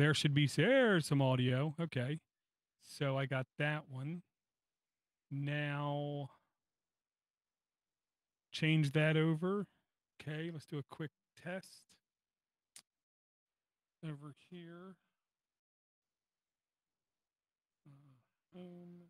there should be there's some audio. Okay. So I got that one. Now change that over. Okay, let's do a quick test over here. Home.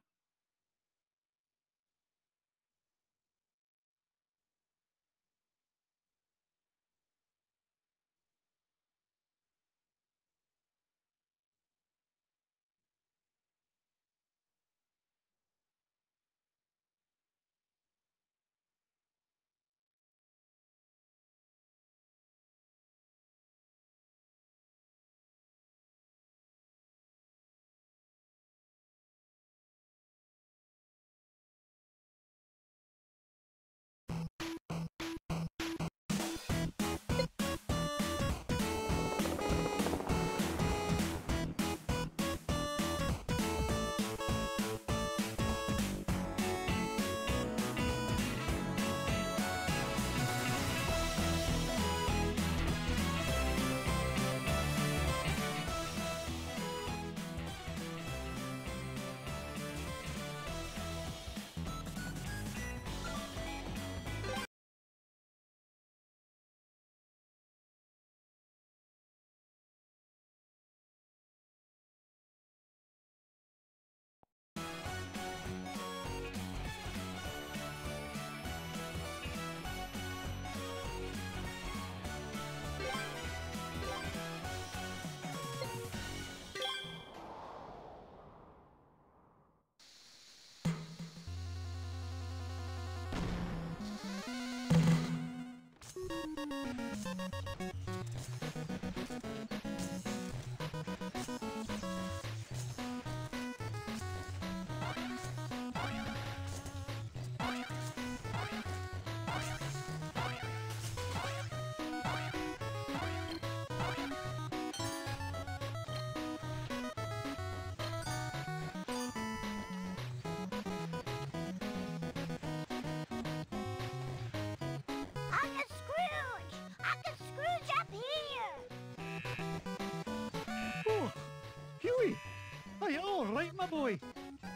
Right, my boy?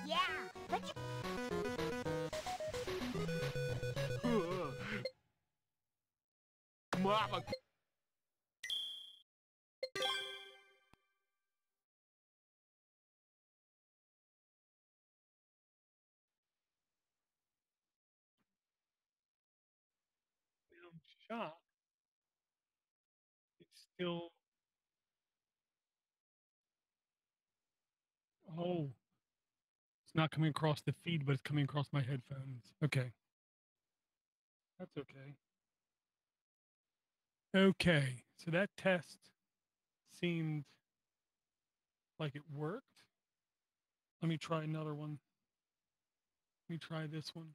Yeah, but Mama. I'm shocked. It's still. Oh. It's not coming across the feed, but it's coming across my headphones. Okay. That's okay. Okay. So that test seemed like it worked. Let me try another one. Let me try this one.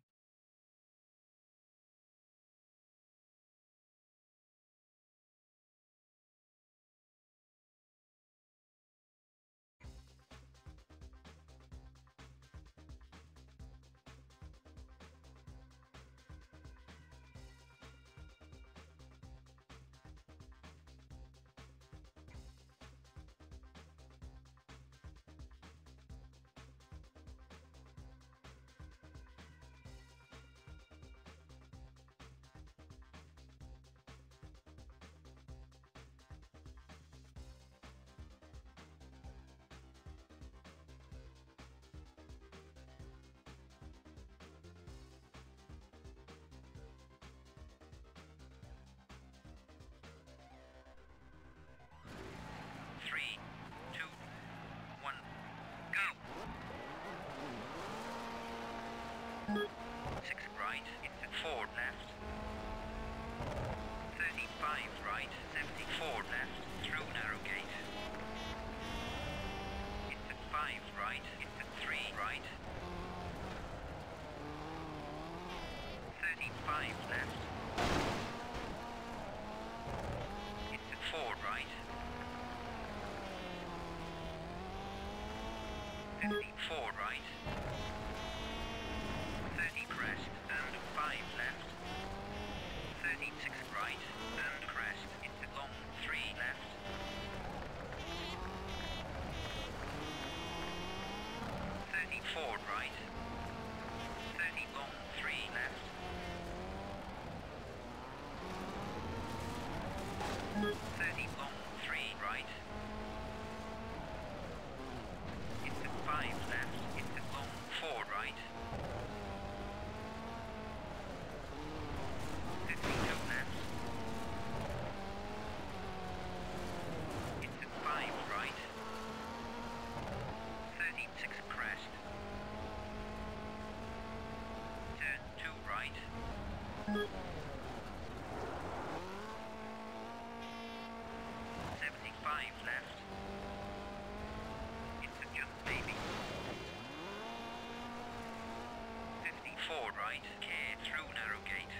right, K through narrow gate.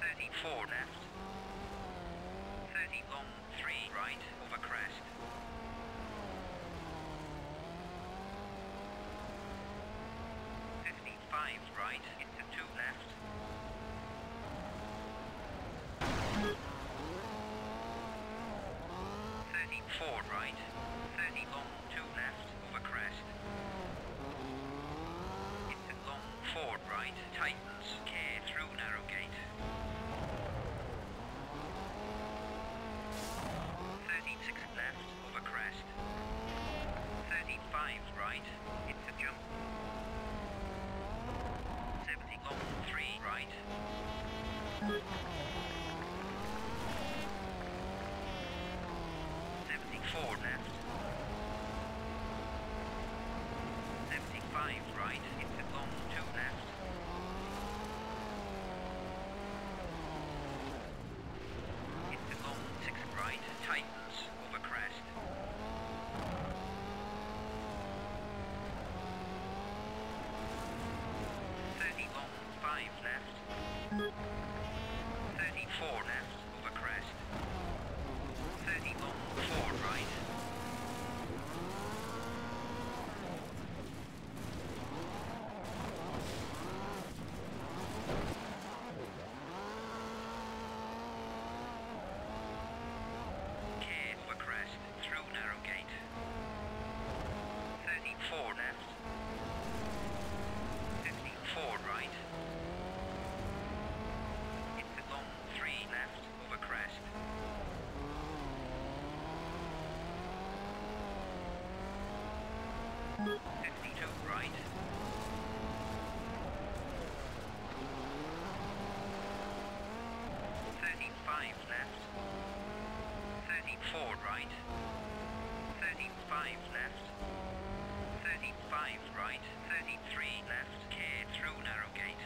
34 left. 30 long, 3 right, over crest. 55 right, into 2 left. 34 right, 30 long, 2 left, over crest. Into long, 4 right, tightens, K through narrow gate. 36 left, over crest. 35 right, into jump. 70 long, 3 right. 74 left. 75 right, into long, 2 left. 6 right, tightens, over crest. 30 long, 5 left. 34 left, over crest. 30 long, 4 right. 4 left. 54 right. Into long, 3 left, over crest. 52 right. 35 left. 34 right. 35 left. 35 right, 33 left, K through narrow gate.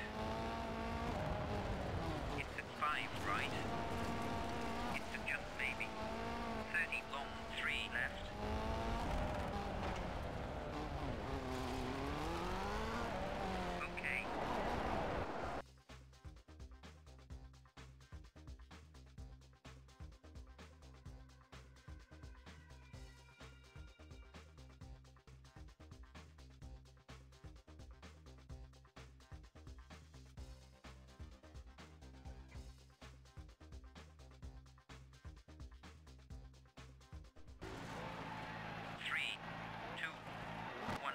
Into 5 right. Into jump maybe. 30 long, 3 left. 3, 2, 1,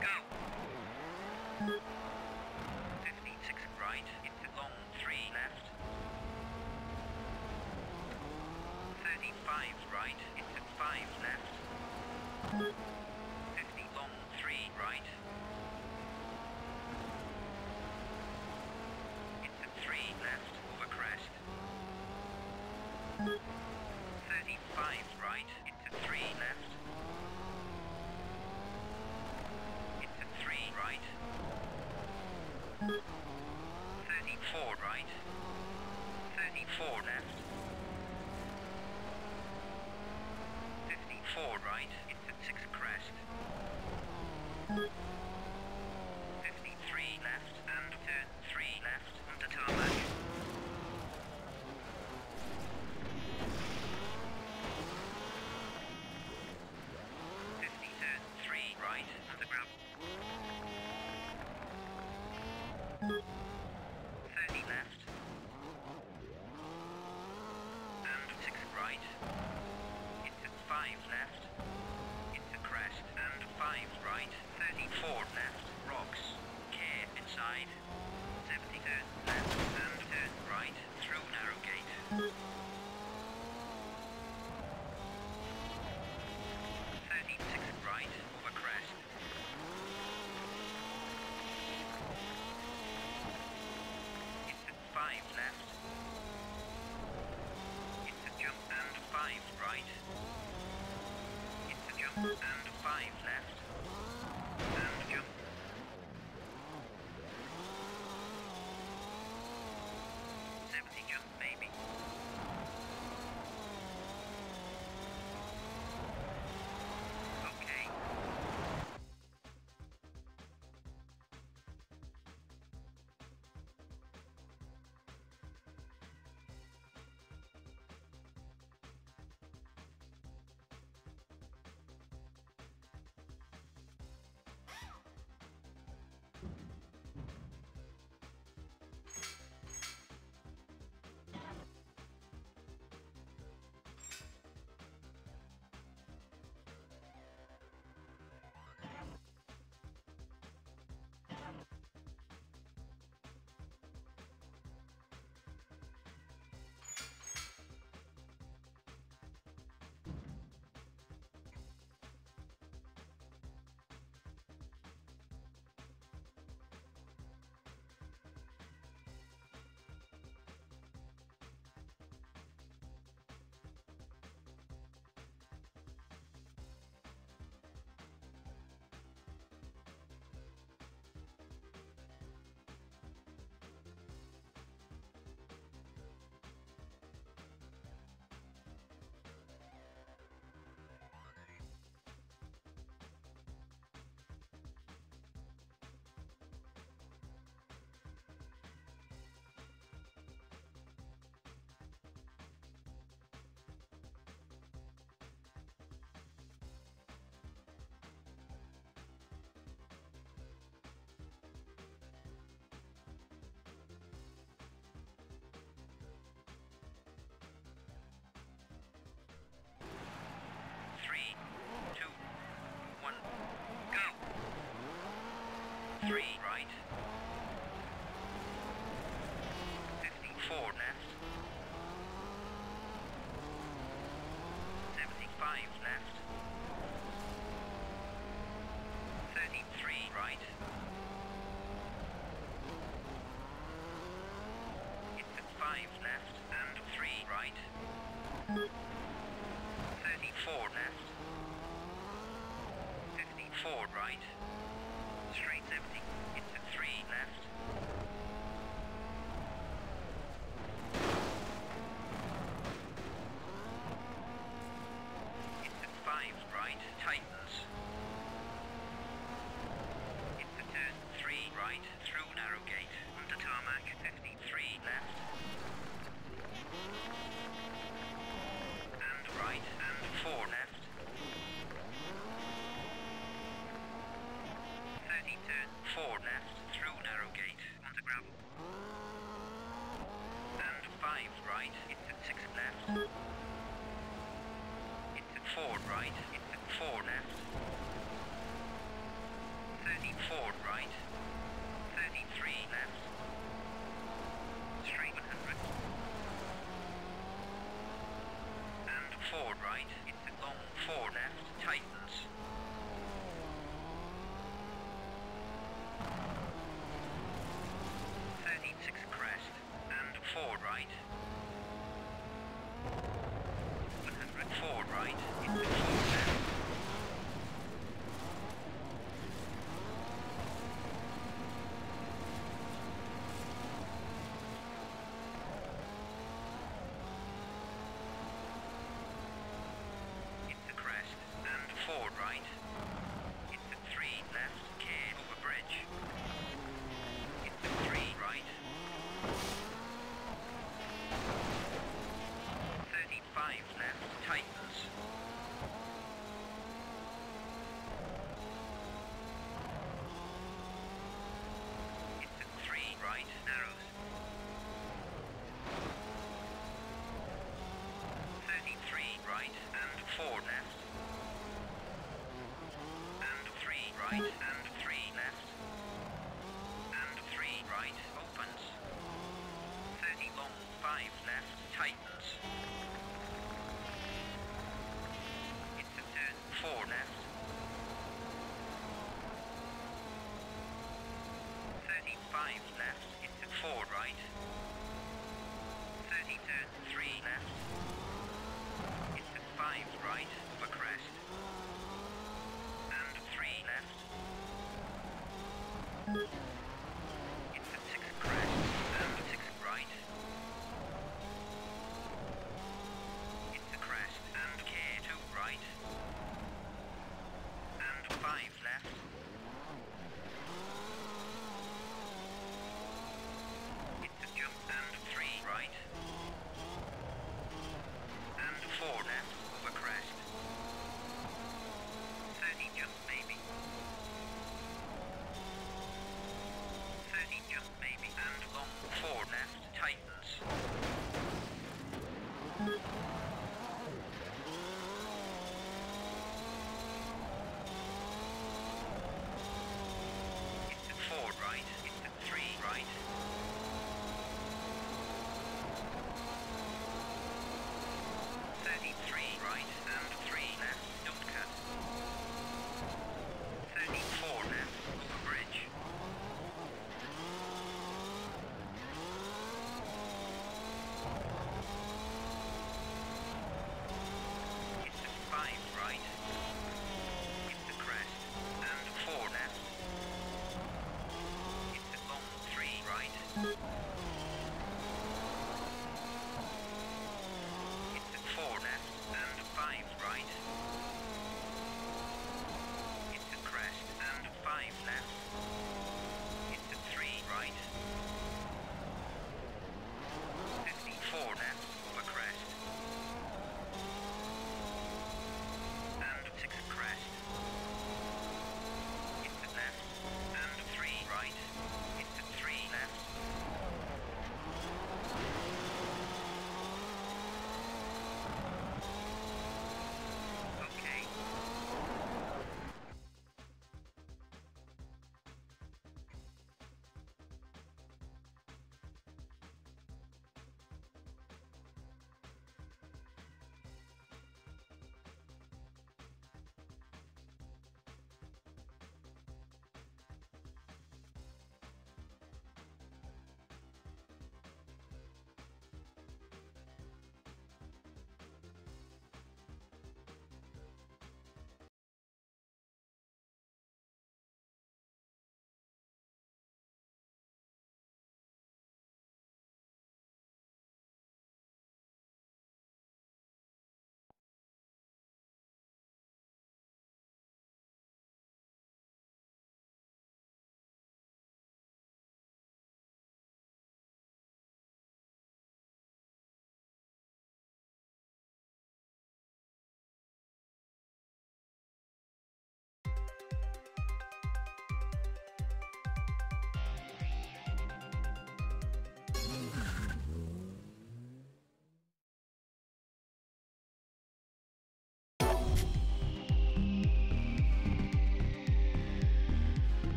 go! 56 right, into long, 3 left. 35 right, into 5 left. 50 long, 3 right. Into 3 left, over crest. 35 right, into 3 left. Into 3 right. 34 right. 34 left. 54 right, into 6 crest. 53 left, and turn 3 left, under tarmac. 50 turn 3 right, underground. 30 left. And 6 right. Into 5 left. Into crest. And 5 right. 34 left. Rocks. K inside. 70 turn left. And turn right. Through narrow gate. 36 right. Over crest. Into 5 left. Into jump and 5 right. Into jump and 5 left. And jump. 70 jump maybe. Okay. 5 left. 33 right. Into 5 left and 3 right. 34 left. 54 right. Straight's empty. Into 3 left. Into 5 right. Tightens. Into turn 3 right. Through narrow gate. Onto tarmac. 53 left. And right. And 4 left. 30 turn 4 left. Through narrow gate. Onto gravel. And 5 right. Into 6 left. Into 4 right. Into 4 left. 34 right. 33 left. Straight 100. And 4 right. Into long 4 left. Tightens. 36 crest. And 4 right. 104 right. Into 4 left. Into crest. And 4 right. Into 3 left. Care over bridge. Into 3 right. 35 left. Tightens.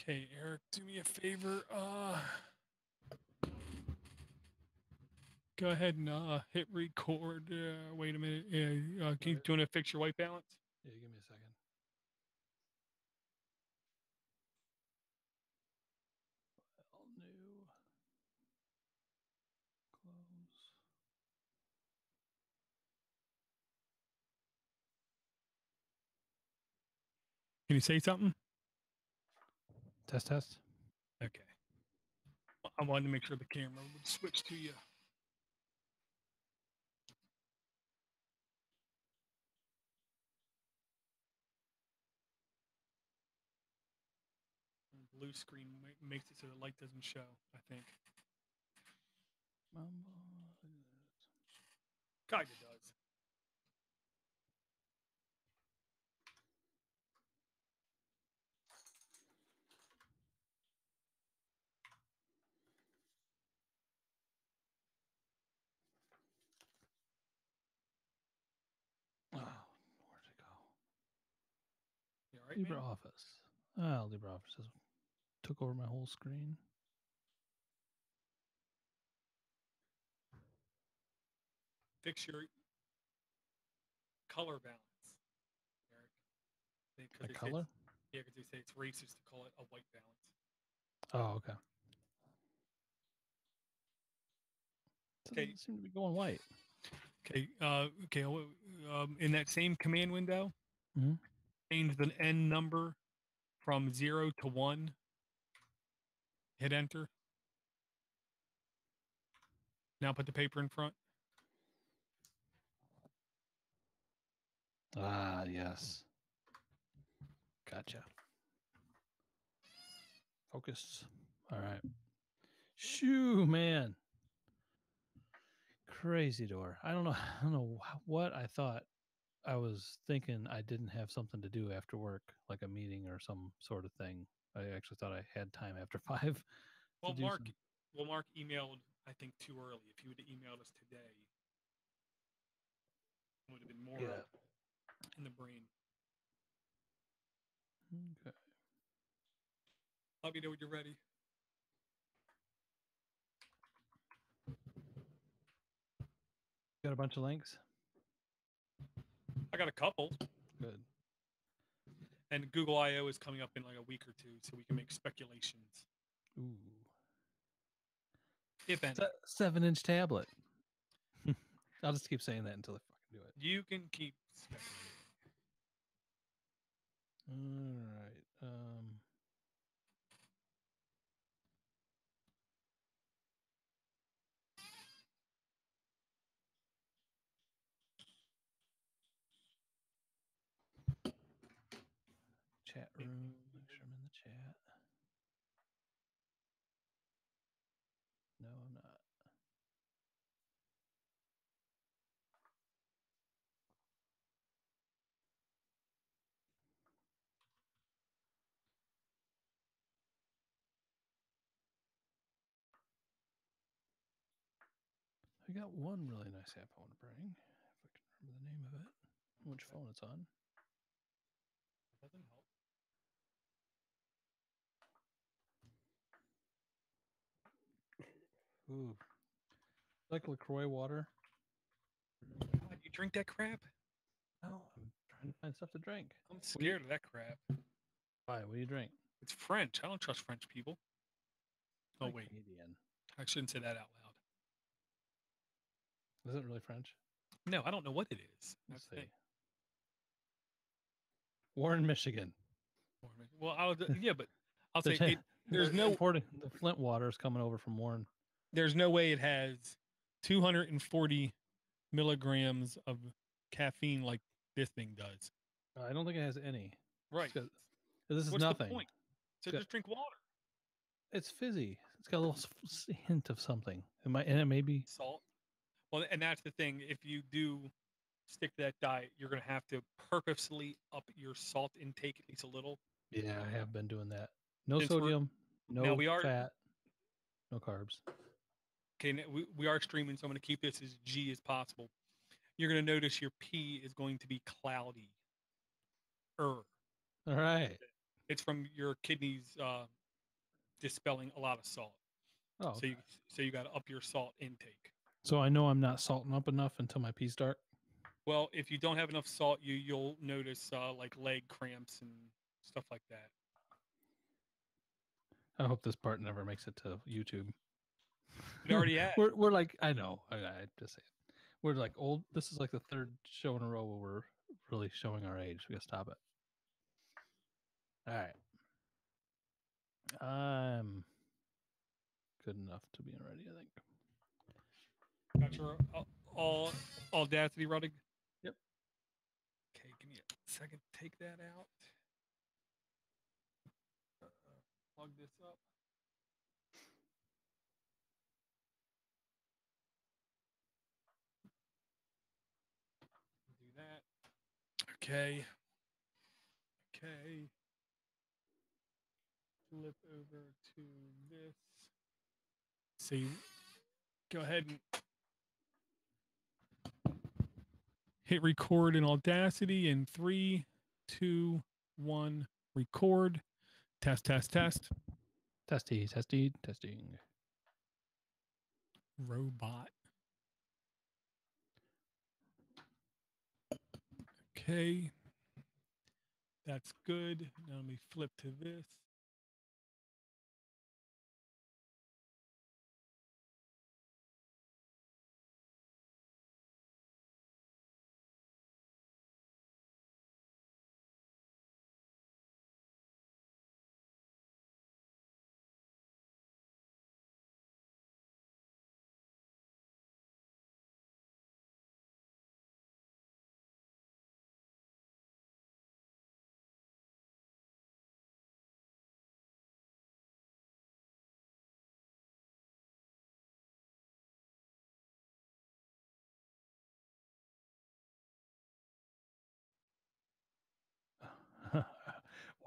Okay, Eric, do me a favor. Go ahead and hit record. Wait a minute. Do you want to fix your white balance? Yeah, give me a second. All new. Close. Can you say something? Test. Okay. I wanted to make sure the camera would switch to you. Blue screen makes it so the light doesn't show, I think. Kinda does. Oh, where'd it go? You all right, man? LibreOffice. Oh, LibreOffice took over my whole screen. Fix your color balance, Eric. My color? Yeah, because they say it's racist to call it a white balance. Oh, okay. Okay. It seems to be going white. Okay. In that same command window, Mhm. change the N number from 0 to 1. Hit enter. Now put the paper in front. Ah, yes. Gotcha. Focus. All right. Shoo, man. Crazy door. I don't know what I thought. I was thinking I didn't have something to do after work, like a meeting or some sort of thing. I actually thought I had time after 5. Well, Mark emailed, I think, too early. If you would have emailed us today, it would have been more in the brain. Okay. Let me know when you're ready. Got a bunch of links? I got a couple. Good. And Google I/O is coming up in like a week or two, so we can make speculations. Ooh. If any. It's a 7-inch tablet. I'll just keep saying that until I fucking do it. You can keep speculating. All right. Chat room. Make sure I'm in the chat. No, I'm not. I got one really nice app I want to bring. If I can remember the name of it. Which phone it's on. Doesn't help. Ooh. Like LaCroix water. God, you drink that crap? No, I'm trying to find stuff to drink. I'm scared of that crap. Why? What do you drink? It's French. I don't trust French people. Oh, I'm wait. Canadian. I shouldn't say that out loud. Is it really French? No, I don't know what it is. Let's That's the see. thing. Warren, Michigan. Well, but I'll say there's no importing the Flint water is coming over from Warren. There's no way it has 240 milligrams of caffeine like this thing does. I don't think it has any. Right. This is What's nothing. the point? So just drink water. It's fizzy. It's got a little hint of something. And it may be Salt. Well, and that's the thing. If you do stick to that diet, you're going to have to purposely up your salt intake at least a little. Yeah, I have been doing that. No Since sodium, no we are, fat, no carbs. Okay, we are streaming, so I'm going to keep this as G as possible. You're going to notice your P is going to be cloudy. All right. It's from your kidneys dispelling a lot of salt. Oh, So you got to up your salt intake. so I know I'm not salting up enough until my pee's dark. Well, if you don't have enough salt, you'll notice like leg cramps and stuff like that. I hope this part never makes it to YouTube. It already has. We're like, I know, I just say it. We're like old. This is like the third show in a row where we're really showing our age. We gotta stop it. All right. I'm good enough to be ready, I think. Got your all Audacity running? Yep. Okay, give me a second to take that out. Plug this up. Do that. Okay. Okay. Flip over to this. See, go ahead and hit record in Audacity in 3, 2, 1, record. Test, test, test. Testy, testing. Robot. Okay. That's good. Now let me flip to this.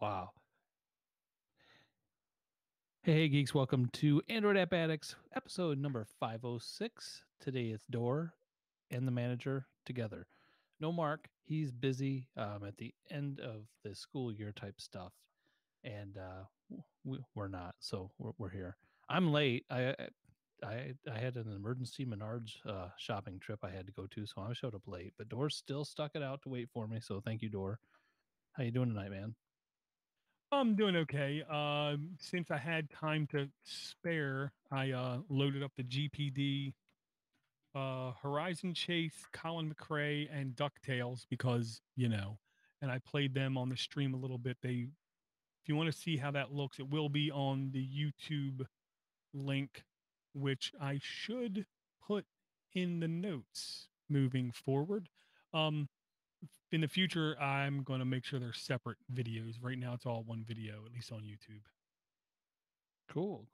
Wow. Hey, geeks, welcome to Android App Addicts, episode number 506. Today it's Door and the manager together. No Mark, he's busy at the end of the school year type stuff, and we're not, so we're here. I'm late. I had an emergency Menards shopping trip I had to go to, so I showed up late. But Door still stuck it out to wait for me, so thank you, Door. How you doing tonight, man? I'm doing okay. Since I had time to spare, I loaded up the GPD, Horizon Chase, Colin McRae, and DuckTales because, and I played them on the stream a little bit. If you want to see how that looks, it will be on the YouTube link, which I should put in the notes moving forward. In the future, I'm going to make sure they're separate videos. Right now, it's all one video, at least on YouTube. Cool.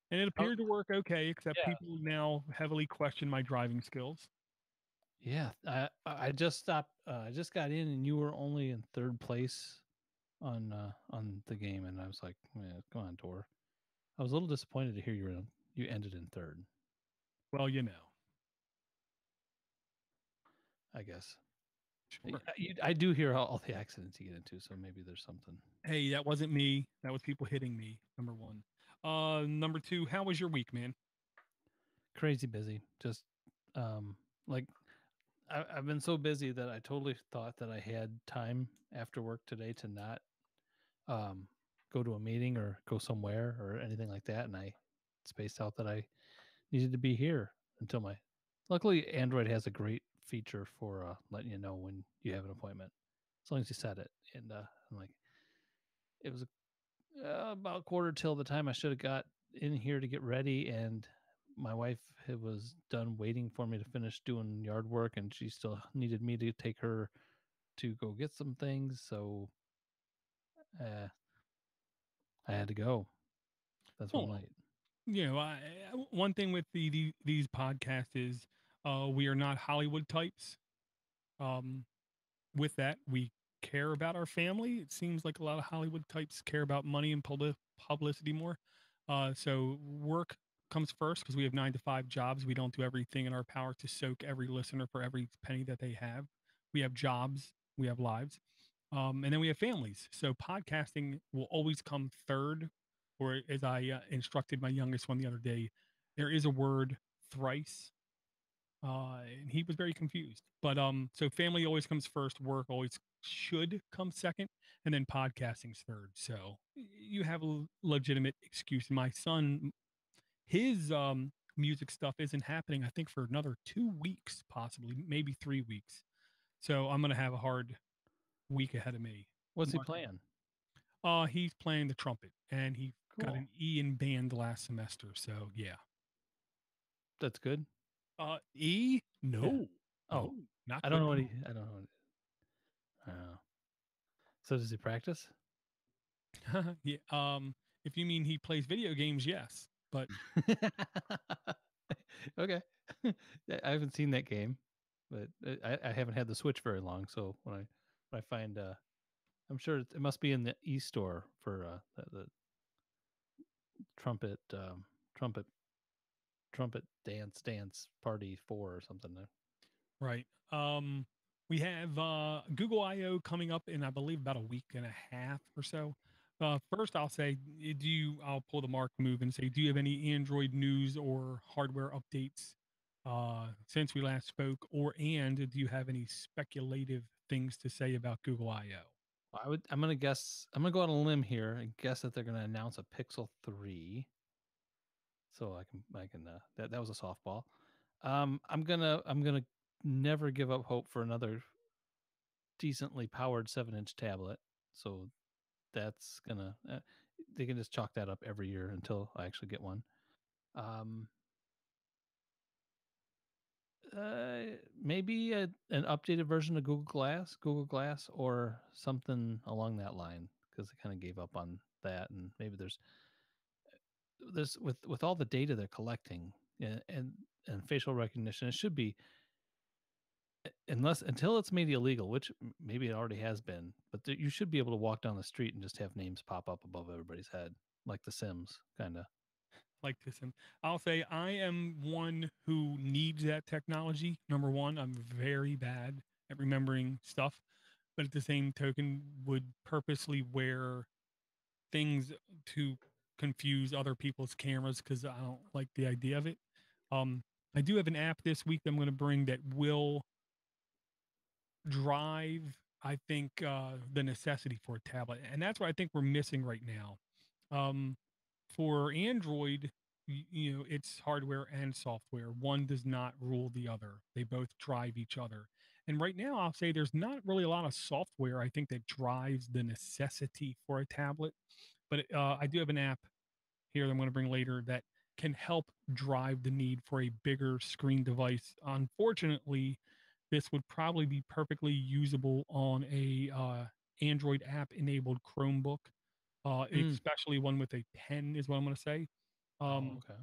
And it appeared to work okay, except Yeah. people now heavily question my driving skills. Yeah, I just stopped. I just got in, and you were only in third place on the game, and I was like, man, come on, Tor. I was a little disappointed to hear you ended in third. Well, I guess. Sure. I do hear all the accidents you get into, so maybe there's something. Hey, that wasn't me. That was people hitting me. Number one. Number two, how was your week, man? Crazy busy. Just like I've been so busy that I totally thought that I had time after work today to not go to a meeting or go somewhere or anything like that, and I spaced out that I needed to be here until my. Luckily, Android has a great feature for letting you know when you have an appointment, as long as you set it. And I'm like, it was about quarter till the time I should have got in here to get ready, and my wife was done waiting for me to finish doing yard work, and she still needed me to take her to go get some things, so I had to go. That's why I'm late. One thing with these podcasts is we are not Hollywood types. With that, we care about our family. It seems like a lot of Hollywood types care about money and publicity more. So work comes first because we have 9-to-5 jobs. We don't do everything in our power to soak every listener for every penny that they have. We have jobs. We have lives. And then we have families. So podcasting will always come third, or as I instructed my youngest one the other day, there is a word thrice, and he was very confused. But so family always comes first, work always should come second, and then podcasting's third. So you have a legitimate excuse. My son, his music stuff isn't happening, I think, for another 2 weeks, possibly, maybe 3 weeks. So I'm gonna have a hard week ahead of me. What's he Mark, playing? he's playing the trumpet, and he got Cool. an E in band last semester. So yeah. That's good. E? Yeah. No, Oh, no, not I good don't know at what he. all. I don't know. So does he practice? Yeah. If you mean he plays video games, yes. But Okay. I haven't seen that game, but I haven't had the Switch very long. So when I find, I'm sure it must be in the e-store for the trumpet trumpet trumpet dance party 4 or something. right. We have Google I/O coming up in, I believe, about a week and a half or so. First, I'll say, I'll pull the Mark move and say, do you have any Android news or hardware updates since we last spoke? And do you have any speculative things to say about Google I/O? I'm gonna guess. I'm gonna go on a limb here and guess that they're gonna announce a Pixel 3. So I can that was a softball. I'm gonna never give up hope for another decently powered 7-inch tablet. So that's gonna they can just chalk that up every year until I actually get one. Um, Maybe an updated version of Google Glass, or something along that line, because I kind of gave up on that. And maybe there's with all the data they're collecting, and facial recognition, it should be, until it's made illegal, which maybe it already has been, but you should be able to walk down the street and just have names pop up above everybody's head, like The Sims, kind of. Like this, and I'll say I am one who needs that technology. Number one, I'm very bad at remembering stuff, but at the same token, would purposely wear things to confuse other people's cameras because I don't like the idea of it. Um, I do have an app this week that I'm going to bring that will drive, I think, the necessity for a tablet, and that's what I think we're missing right now. Um, for Android, it's hardware and software. One does not rule the other. They both drive each other. And right now, I'll say there's not really a lot of software, I think, that drives the necessity for a tablet. But I do have an app here that I'm going to bring later that can help drive the need for a bigger screen device. Unfortunately, this would probably be perfectly usable on a Android app enabled Chromebook, especially one with a pen, is what I'm going to say. Oh, Um, okay.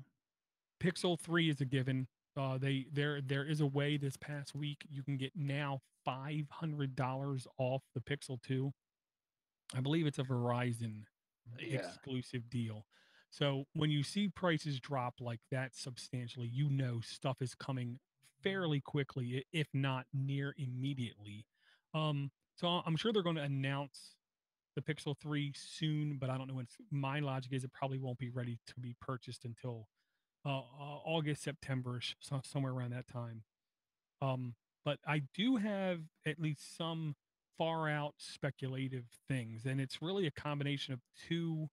Pixel 3 is a given. There is a way this past week you can get now $500 off the Pixel 2. I believe it's a Verizon Yeah. exclusive deal. So when you see prices drop like that substantially, stuff is coming fairly quickly, if not near immediately. So I'm sure they're going to announce the Pixel 3 soon, but I don't know when. My logic is it probably won't be ready to be purchased until August, September, somewhere around that time. Um, but I do have at least some far out speculative things, and it's really a combination of two,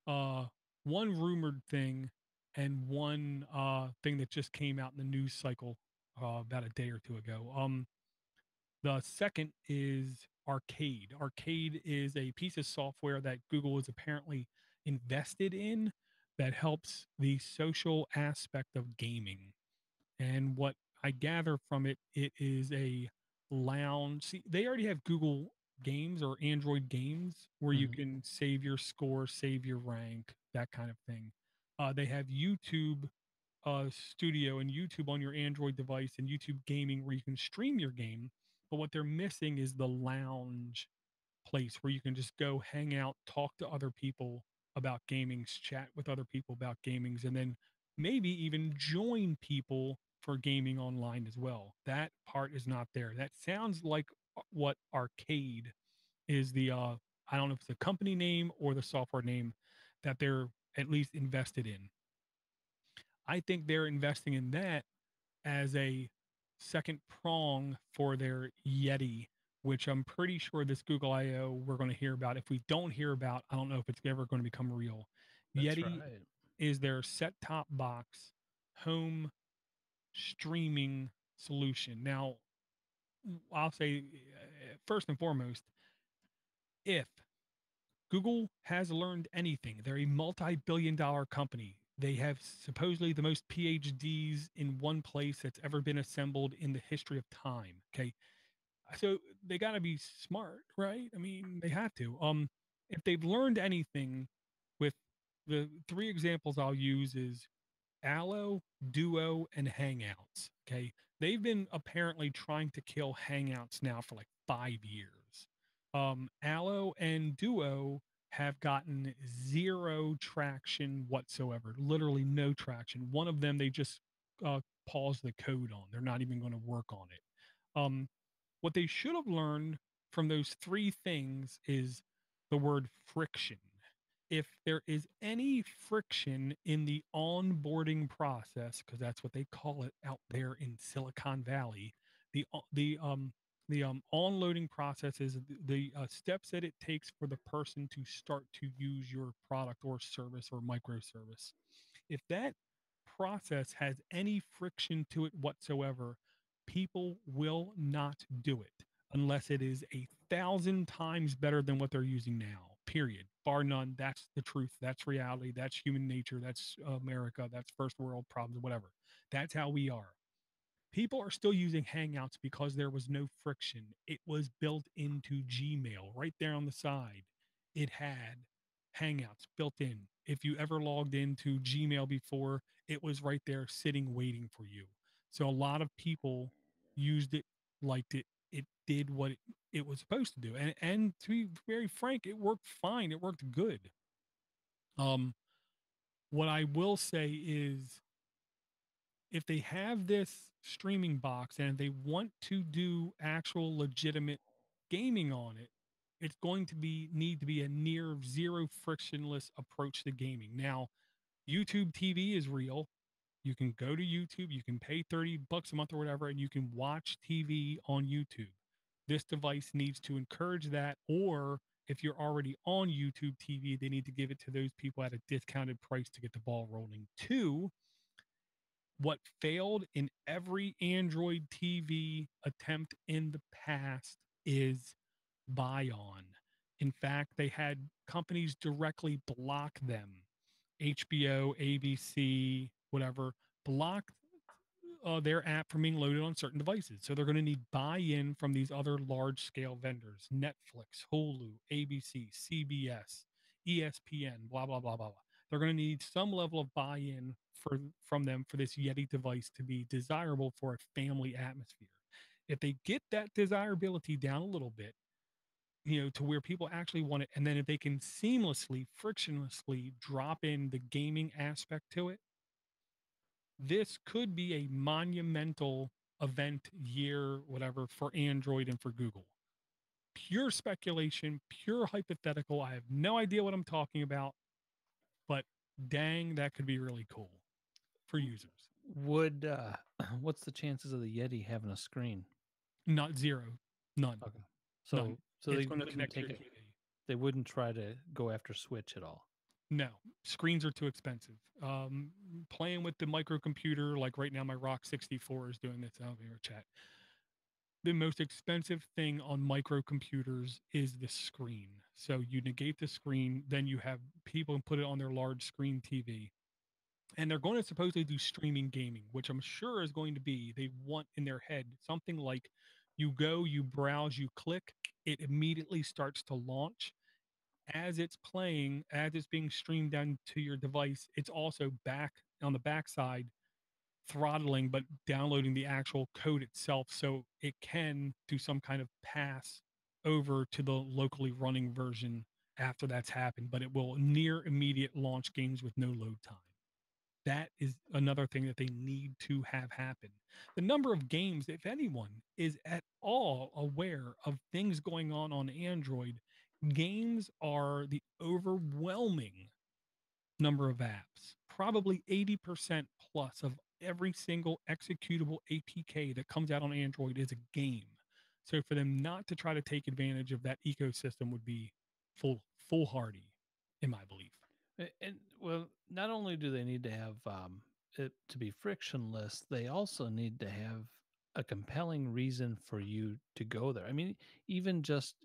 uh, one rumored thing and one thing that just came out in the news cycle about a day or two ago. The second is Arcade. Arcade is a piece of software that Google is apparently invested in that helps the social aspect of gaming. And what I gather from it, it is a lounge. See, they already have Google Games or Android games where you Mhm. can save your score, save your rank, that kind of thing. They have YouTube Studio and YouTube on your Android device and YouTube Gaming where you can stream your game. But what they're missing is the lounge place where you can just go hang out, talk to other people about gamings, chat with other people about gamings, and then maybe even join people for gaming online as well. That part is not there. That sounds like what Arcade is the I don't know if it's the company name or the software name that they're at least invested in. I think they're investing in that as a second prong for their Yeti, which I'm pretty sure this Google I/O we're going to hear about. If we don't hear about, I don't know if it's ever going to become real. That's Yeti right. is their set-top box home streaming solution. Now, I'll say first and foremost, if Google has learned anything, they're a multi-billion-dollar company. They have supposedly the most PhDs in one place that's ever been assembled in the history of time. Okay, so they got to be smart, right? I mean, they have to. If they've learned anything, with the three examples I'll use is Allo, Duo, and Hangouts. Okay. They've been apparently trying to kill Hangouts now for like 5 years. Allo and Duo have gotten zero traction whatsoever, literally no traction. One of them, they just paused the code on. They're not even going to work on it. Um, what they should have learned from those three things is the word friction. If there is any friction in the onboarding process, because that's what they call it out there in Silicon Valley, the o- the onloading process is the steps that it takes for the person to start to use your product or service or microservice. If that process has any friction to it whatsoever, people will not do it unless it is 1,000 times better than what they're using now. Period. Bar none. That's the truth. That's reality. That's human nature. That's America. That's first world problems, whatever. That's how we are. People are still using Hangouts because there was no friction. It was built into Gmail right there on the side. It had Hangouts built in. If you ever logged into Gmail before, it was right there sitting waiting for you. So a lot of people used it, liked it. It did what it was supposed to do. And to be very frank, it worked fine. It worked good. Um, what I will say is if they have this streaming box and they want to do actual legitimate gaming on it, it's going to be need to be a near zero frictionless approach to gaming. Now, YouTube TV is real. You can go to YouTube, you can pay $30 a month or whatever, and you can watch TV on YouTube. This device needs to encourage that, or if you're already on YouTube TV, they need to give it to those people at a discounted price to get the ball rolling. Two, what failed in every Android TV attempt in the past is buy on. In fact, they had companies directly block them. HBO, ABC, whatever, block their app from being loaded on certain devices. So they're going to need buy in from these other large scale vendors Netflix, Hulu, ABC, CBS, ESPN, blah, blah, blah, blah, blah. They're going to need some level of buy in from them for this Yeti device to be desirable for a family atmosphere. If they get that desirability down a little bit, to where people actually want it, and then if they can seamlessly, frictionlessly drop in the gaming aspect to it, this could be a monumental event year, whatever, for Android and for Google. Pure speculation, pure hypothetical. I have no idea what I'm talking about, but dang, that could be really cool for users. Would what's the chances of the Yeti having a screen? Not zero, none, Okay. none. So It's they going to wouldn't connect to take your it. TV. They wouldn't try to go after Switch at all. No, screens are too expensive. Playing with the microcomputer, like right now, my Rock 64 is doing this. I'll be in chat. The most expensive thing on microcomputers is the screen. So you negate the screen, then you have people put it on their large screen TV. And they're going to supposedly do streaming gaming, which I'm sure is going to be, they want in their head something like you go, you browse, you click, it immediately starts to launch. As it's playing, as it's being streamed down to your device, it's also back on the backside throttling but downloading the actual code itself so it can do some kind of pass over to the locally running version after that's happened, but it will near immediate launch games with no load time. That is another thing that they need to have happen. The number of games, if anyone is at all aware of things going on Android, games are the overwhelming number of apps. Probably 80% plus of every single executable APK that comes out on Android is a game. So for them not to try to take advantage of that ecosystem would be foolhardy, in my belief. And well, not only do they need to have it to be frictionless, they also need to have a compelling reason for you to go there. I mean, even just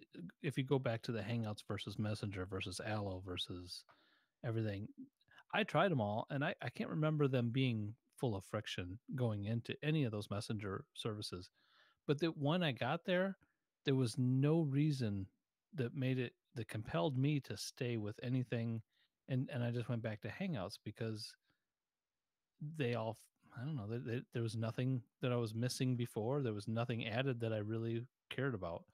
if you go back to the Hangouts versus Messenger versus Allo versus everything, I tried them all, and I can't remember them being full of friction going into any of those messenger services. But the when I got there, there was no reason that compelled me to stay with anything, and I just went back to Hangouts because they all I don't know there was nothing that I was missing before. There was nothing added that I really cared about,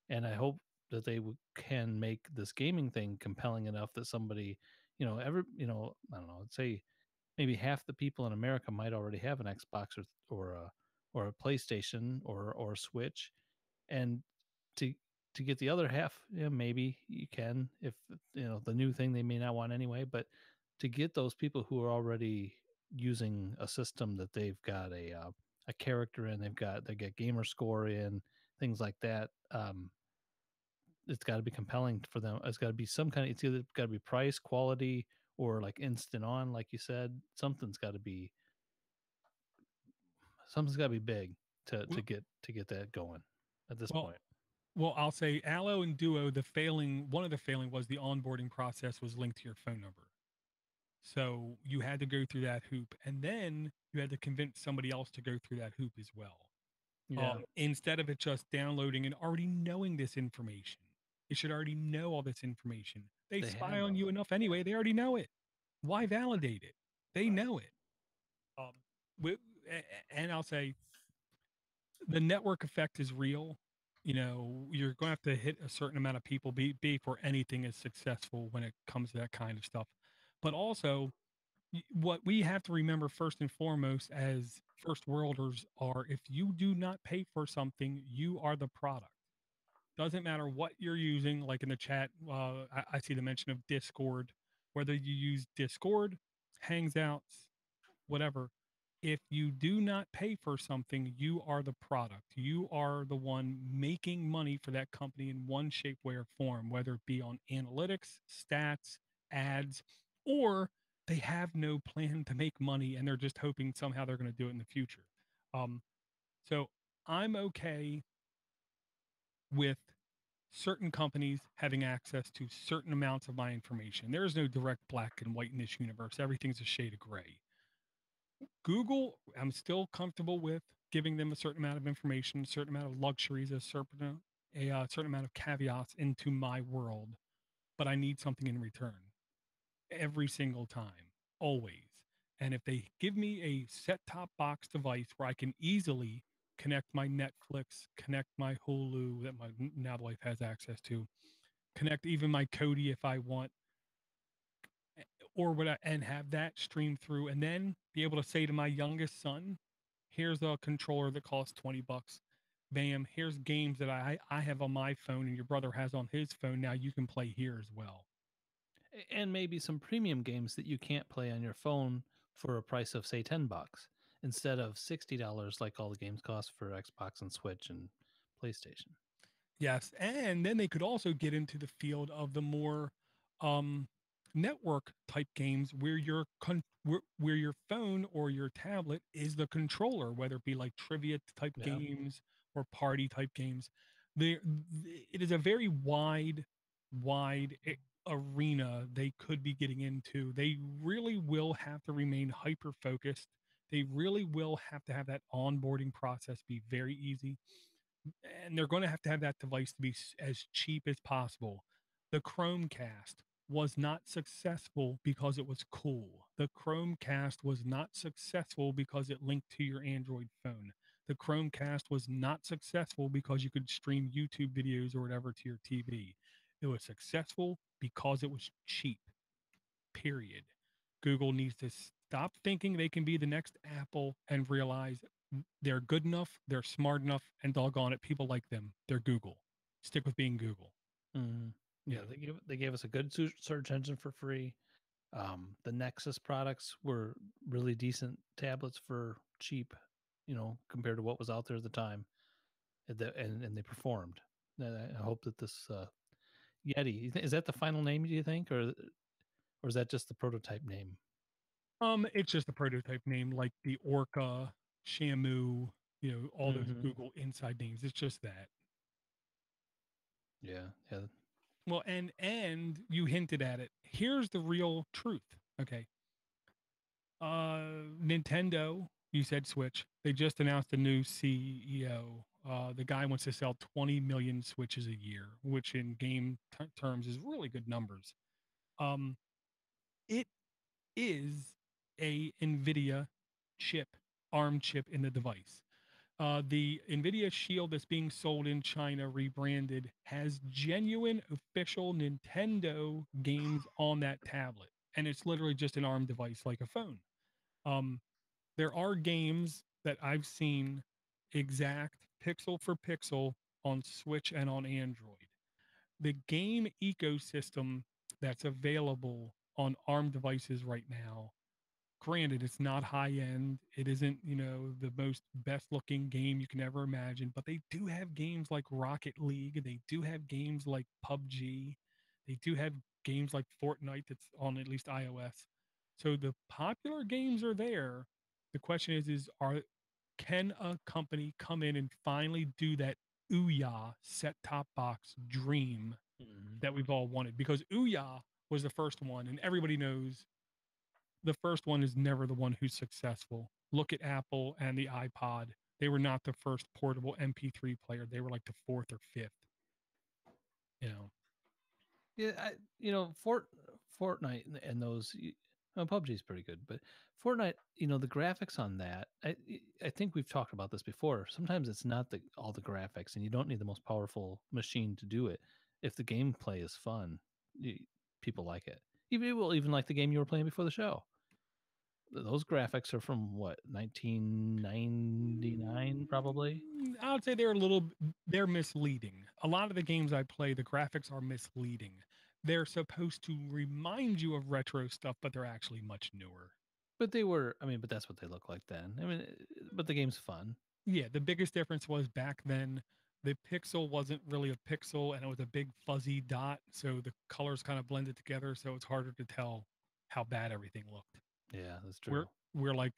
and I hope that they can make this gaming thing compelling enough that somebody, I don't know, let's say maybe half the people in America might already have an Xbox or a PlayStation or a Switch, and to to get the other half, yeah, maybe you can if the new thing they may not want anyway, but to get those people who are already using a system that they've got a character in, they get gamer score in, things like that. It's got to be compelling for them. It's got to be some kind of. It's either got to be price, quality, or like instant on, like you said. Something's got to be big to get that going at this Well, point. well, I'll say Allo and Duo, one of the failing was the onboarding process was linked to your phone number. So you had to go through that hoop, and then you had to convince somebody else to go through that hoop as well. Yeah, Instead of it just downloading and already knowing this information, it should already know all this information. They they spy have on you though. enough anyway. They already know it. Why validate it? They know it. Um, wi- and I'll say the network effect is real. You're going to have to hit a certain amount of people before anything is successful when it comes to that kind of stuff. But also, what we have to remember first and foremost as first worlders are if you do not pay for something, you are the product. Doesn't matter what you're using, like in the chat, I see the mention of Discord, whether you use Discord, Hangouts, whatever. If you do not pay for something, you are the product. You are the one making money for that company in one shape, way, or form, whether it be on analytics, stats, ads, or they have no plan to make money and they're just hoping somehow they're going to do it in the future. Um, so I'm okay with certain companies having access to certain amounts of my information. There is no direct black and white in this universe. Everything's a shade of gray. Google, I'm still comfortable with giving them a certain amount of information, a certain amount of luxuries, a certain amount of caveats into my world, but I need something in return every single time, always. And if they give me a set top box device where I can easily connect my Netflix, connect my Hulu that my now wife has access to, connect even my Kodi if I want, or what, and have that stream through, and then be able to say to my youngest son, "Here's a controller that costs $20. Bam! Here's games that I have on my phone, and your brother has on his phone. Now you can play here as well." And maybe some premium games that you can't play on your phone for a price of say $10 instead of $60 like all the games cost for Xbox and Switch and PlayStation. Yes, and then they could also get into the field of the more um, network type games where where your phone or your tablet is the controller, whether it be like trivia type Yeah. games or party type games. There, it is a very wide arena they could be getting into. They really will have to remain hyper focused. They really will have to have that onboarding process be very easy, and they're going to have that device to be as cheap as possible. The Chromecast was not successful because it was cool. The Chromecast was not successful because it linked to your Android phone. The Chromecast was not successful because you could stream YouTube videos or whatever to your TV. It was successful because it was cheap. Period. Google needs to stop thinking they can be the next Apple and realize they're good enough, they're smart enough, and doggone it, people like them. They're Google. Stick with being Google. Mm-hmm. Yeah, they gave us a good search engine for free. The Nexus products were really decent tablets for cheap, compared to what was out there at the time, and they performed. And I hope that this Yeti is that the final name? Do you think, or is that just the prototype name? It's just a prototype name, like the Orca, Shamu, all those Google inside names. It's just that. Yeah, yeah. Well, and you hinted at it. Here's the real truth. Okay. Nintendo, you said Switch. They just announced a new CEO. The guy wants to sell 20 million Switches a year, which in game terms is really good numbers. It is a NVIDIA chip, ARM chip in the device. The NVIDIA Shield that's being sold in China, rebranded, has genuine official Nintendo games on that tablet. And it's literally just an ARM device like a phone. There are games that I've seen exact pixel for pixel on Switch and on Android. The game ecosystem that's available on ARM devices right now, granted, it's not high end. It isn't, the most best looking game you can ever imagine, but they do have games like Rocket League. They do have games like PUBG. They do have games like Fortnite that's on at least iOS. So the popular games are there. The question is can a company come in and finally do that Ouya set-top box dream that we've all wanted? Because Ouya was the first one, and everybody knows the first one is never the one who's successful. Look at Apple and the iPod. They were not the first portable MP3 player. They were like the fourth or fifth. Yeah, Fortnite and those. PUBG is pretty good, but Fortnite, the graphics on that. I think we've talked about this before. Sometimes it's not all the graphics, and you don't need the most powerful machine to do it. If the gameplay is fun, people like it. Even like the game you were playing before the show. Those graphics are from what, 1999 probably. I would say they're misleading. A lot of the games I play, the graphics are misleading. They're supposed to remind you of retro stuff, but they're actually much newer. But but that's what they look like then. But the game's fun. Yeah, the biggest difference was back then the pixel wasn't really a pixel and it was a big fuzzy dot, so the colors kind of blended together, so it's harder to tell how bad everything looked. Yeah, that's true. We're like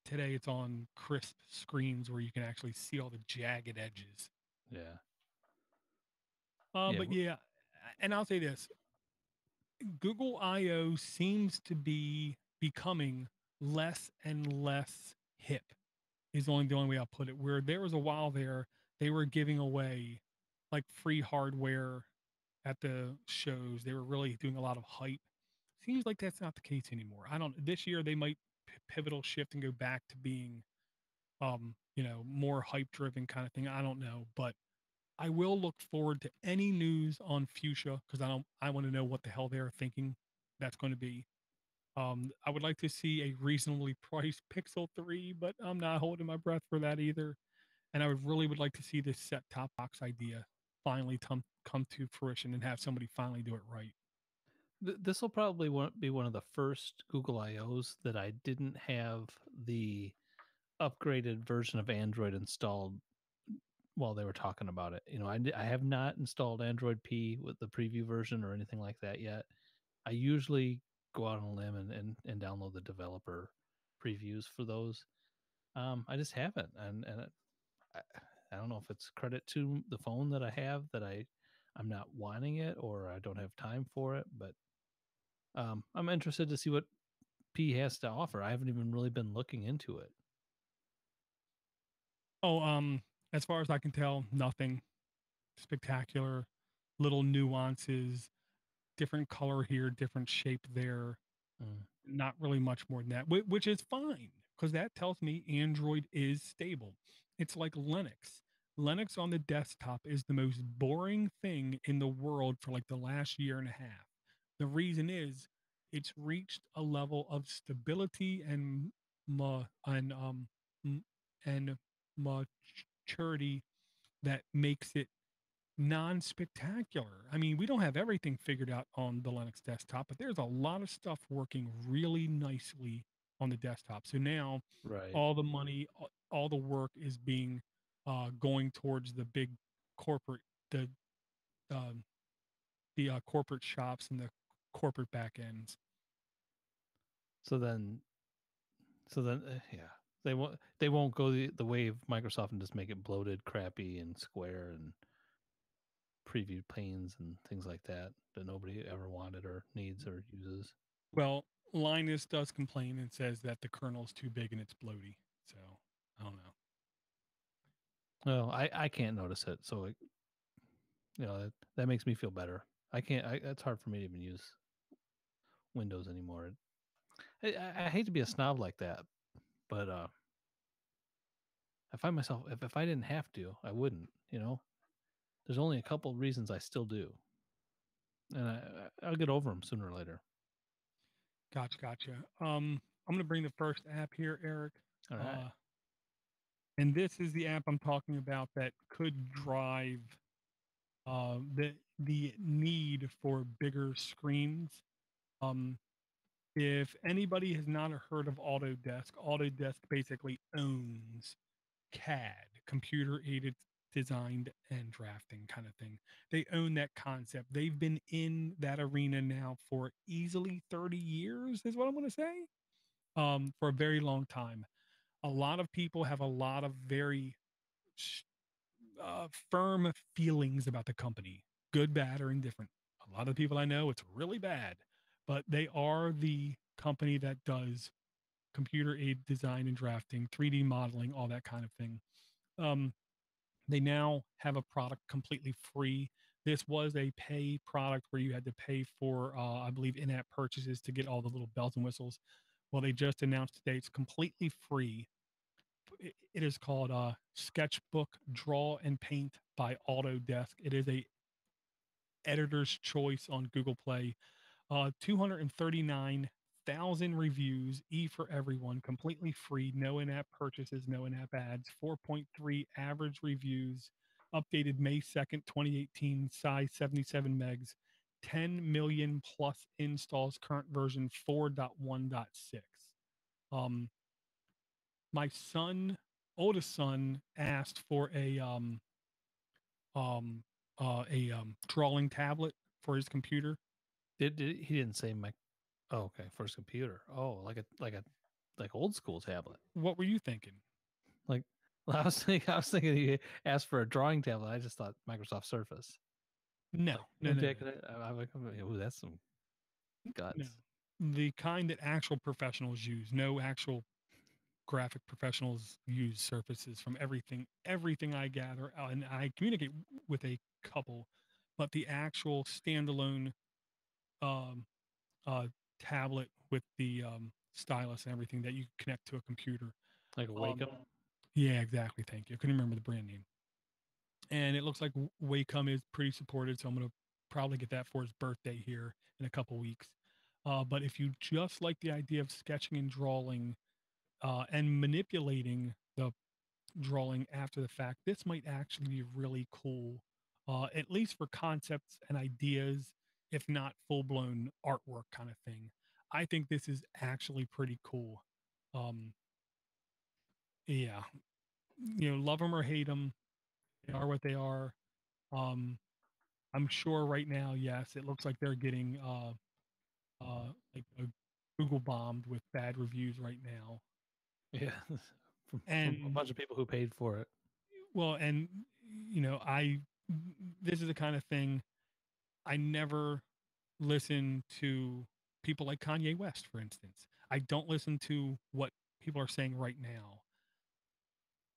today it's on crisp screens where you can actually see all the jagged edges. Yeah. But yeah, and I'll say this. Google I/O seems to be becoming less and less hip. Is the only way I'll put it. Where there was a while there, they were giving away like free hardware at the shows. They were really doing a lot of hype. Seems like that's not the case anymore. I don't. This year they might pivotal shift and go back to being, more hype driven kind of thing. I don't know, but I will look forward to any news on Fuchsia because I want to know what the hell they're thinking that's going to be. I would like to see a reasonably priced Pixel 3, but I'm not holding my breath for that either. And I would like to see this set-top box idea finally come to fruition and have somebody finally do it right. This will probably be one of the first Google I/Os that I didn't have the upgraded version of Android installed while they were talking about it. I have not installed Android P with the preview version or anything like that yet. I usually go out on a limb and download the developer previews for those. I just haven't, and I don't know if it's credit to the phone that I have that I'm not wanting it or I don't have time for it, but I'm interested to see what P has to offer. I haven't even really been looking into it. Oh, as far as I can tell, nothing spectacular. Little nuances, different color here, different shape there. Not really much more than that, which is fine because that tells me Android is stable. It's like Linux. Linux on the desktop is the most boring thing in the world for like the last year and a half. The reason is it's reached a level of stability and ma- and um m- and maturity that makes it non-spectacular. I mean, we don't have everything figured out on the Linux desktop, but there's a lot of stuff working really nicely on the desktop. So now Right. all the money, all the work is being going towards the big corporate, the um, corporate shops and the corporate back ends. So then, yeah, they won't go the way of Microsoft and just make it bloated, crappy, and square and preview panes and things like that that nobody ever wanted or needs or uses. Well, Linus does complain and says that the kernel's too big and it's bloaty. So I don't know. Well, I can't notice it, so that makes me feel better. I can't. It's hard for me to even use Windows anymore. I hate to be a snob like that, but I find myself if I didn't have to, I wouldn't. There's only a couple of reasons I still do, and I'll get over them sooner or later. Gotcha. I'm gonna bring the first app here, Eric. All right. And this is the app I'm talking about that could drive the need for bigger screens. Um, if anybody has not heard of Autodesk, Autodesk basically owns CAD, computer aided designed and drafting kind of thing. They own that concept. They've been in that arena now for easily 30 years, is what I'm going to say, for a very long time. A lot of people have a lot of very firm feelings about the company, good, bad, or indifferent. A lot of people I know, it's really bad, but they are the company that does computer aid design and drafting, 3D modeling, all that kind of thing. Um, they now have a product completely free. This was a pay product where you had to pay for, I believe, in-app purchases to get all the little bells and whistles. Well, they just announced today it's completely free. It is called SketchBook Draw and Paint by Autodesk. It is a editor's choice on Google Play. 239,000 reviews, E for everyone, completely free, no in-app purchases, no in-app ads, 4.3 average reviews, updated May 2nd, 2018, size 77 megs, 10 million plus installs, current version 4.1.6. Um, my oldest son, asked for a drawing tablet for his computer. He didn't say my? Oh, okay. For his computer. Oh, like old school tablet. What were you thinking? Like I was thinking he asked for a drawing tablet. I just thought Microsoft Surface. No, Like, no, no, Jack, no, I'm like, ooh, that's some no. guts. The kind that actual professionals use. No actual graphic professionals use Surfaces from everything I gather, and I communicate with a couple, but the actual standalone um, uh, tablet with the stylus and everything that you connect to a computer. Like a Um, Wacom. yeah, exactly. Thank you. I couldn't remember the brand name. And it looks like Wacom is pretty supported, so I'm going to probably get that for his birthday here in a couple weeks. But if you just like the idea of sketching and drawing and manipulating the drawing after the fact, this might actually be really cool, at least for concepts and ideas, if not full blown artwork kind of thing. I think this is actually pretty cool. Um, yeah, love them or hate them, they are what they are. Um, I'm sure right now, yes, it looks like they're getting like Google bombed with bad reviews right now. Yeah, from a And bunch of people who paid for it. well, and I this is the kind of thing I never listen to people like Kanye West, for instance. I don't listen to what people are saying right now.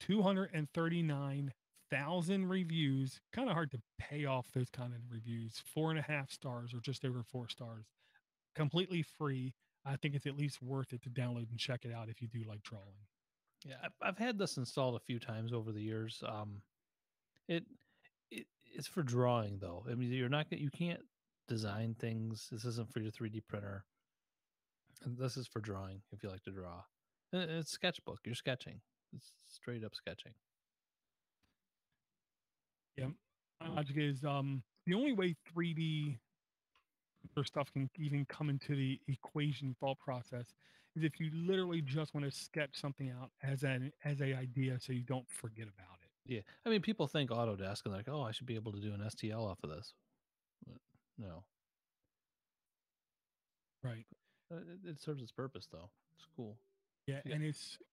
239,000 reviews, kind of hard to pay off those kind of reviews. 4.5 stars or just over 4 stars. Completely free. I think it's at least worth it to download and check it out if you do like drawing. Yeah, I've had this installed a few times over the years. It it's for drawing though. I mean, you can't design things. This isn't for your 3D printer. And this is for drawing if you like to draw. It's sketchbook. You're sketching. It's straight up sketching. Yeah. My logic is the only way 3D or stuff can even come into the equation thought process is if you literally just want to sketch something out as a idea so you don't forget about it. Yeah. I mean, people think Autodesk and they're like, oh, I should be able to do an STL off of this. But no. Right. It serves its purpose, though. It's cool. Yeah, Yeah.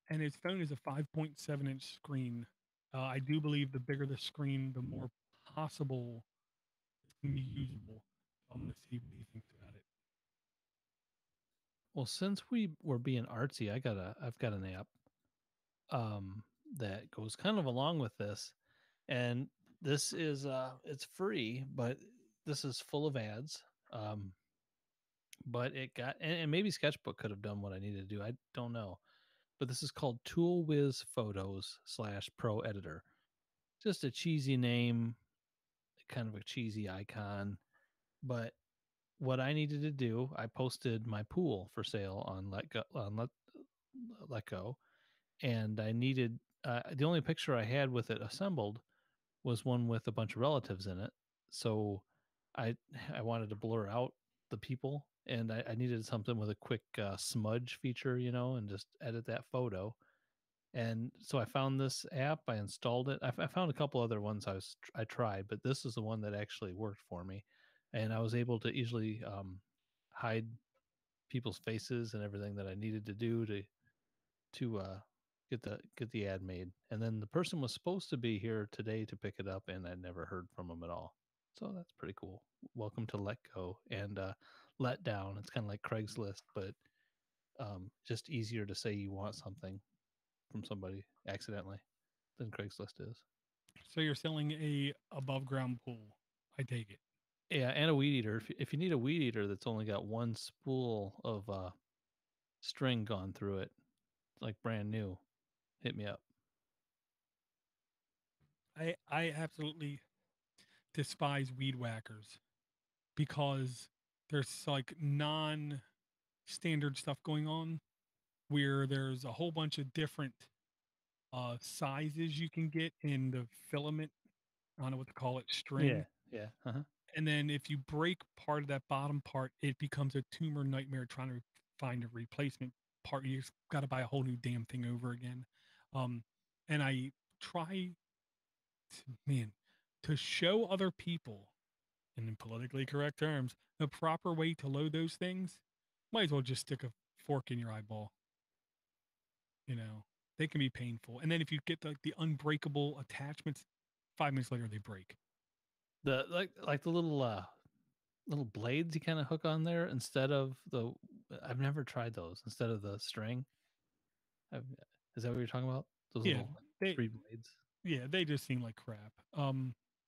and its phone is a 5.7-inch screen. I do believe the bigger the screen, the more possible it's going to be usable. I'm going to see what he thinks about it. Well, since we were being artsy, I've got an app that goes kind of along with this. And this is it's free, but this is full of ads. But it got and maybe Sketchbook could have done what I needed to do. I don't know. But this is called Toolwiz Photos / Pro Editor. Just a cheesy name, kind of a cheesy icon. But what I needed to do, I posted my pool for sale on Let Go, and I needed the only picture I had with it assembled was one with a bunch of relatives in it. So I I wanted to blur out the people, and I needed something with a quick smudge feature, and just edit that photo. And so I found this app. I installed it. I found a couple other ones I tried, but this is the one that actually worked for me, and I was able to easily hide people's faces and everything that I needed to do to get the ad made. And then the person was supposed to be here today to pick it up, and I never heard from him at all. So that's pretty cool. Welcome to Let Go and Let Down. It's kind of like Craigslist, but just easier to say you want something from somebody accidentally than Craigslist is. So you're selling a above ground pool, I take it. Yeah, and a weed eater. If you need a weed eater that's only got one spool of string gone through it, like brand new, hit me up. I absolutely despise weed whackers because there's like non standard stuff going on where there's a whole bunch of different sizes you can get in the filament. I don't know what to call it, Yeah, string. yeah. Uh-huh. And then if you break part of that bottom part, it becomes a tumor nightmare trying to find a replacement part. You just got to buy a whole new damn thing over again. Um, and I try man, to show other people, and in politically correct terms, the proper way to load those things, might as well just stick a fork in your eyeball. You know, they can be painful. And then if you get the unbreakable attachments, 5 minutes later they break. The like the little blades you kind of hook on there instead of the. I've never tried those instead of the string. Is that what you're talking about? Those Yeah, little they 3 blades. yeah they just seem like crap.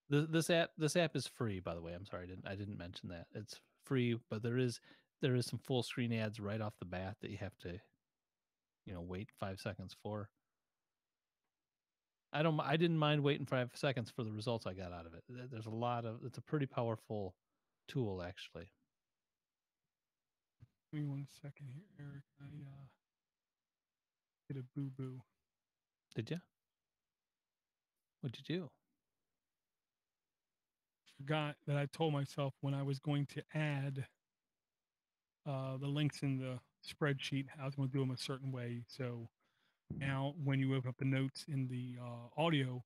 This app is free, by the way. I'm sorry, I didn't mention that. It's free, but there is some full screen ads right off the bat that you have to wait 5 seconds for. I didn't mind waiting 5 seconds for the results I got out of it. There's a lot of it's a pretty powerful tool actually. Give me 1 second here, Eric. I did a boo boo. Did you? What'd you do? Forgot that I told myself when I was going to add the links in the spreadsheet, I was going to do them a certain way. So now when you open up the notes in the audio,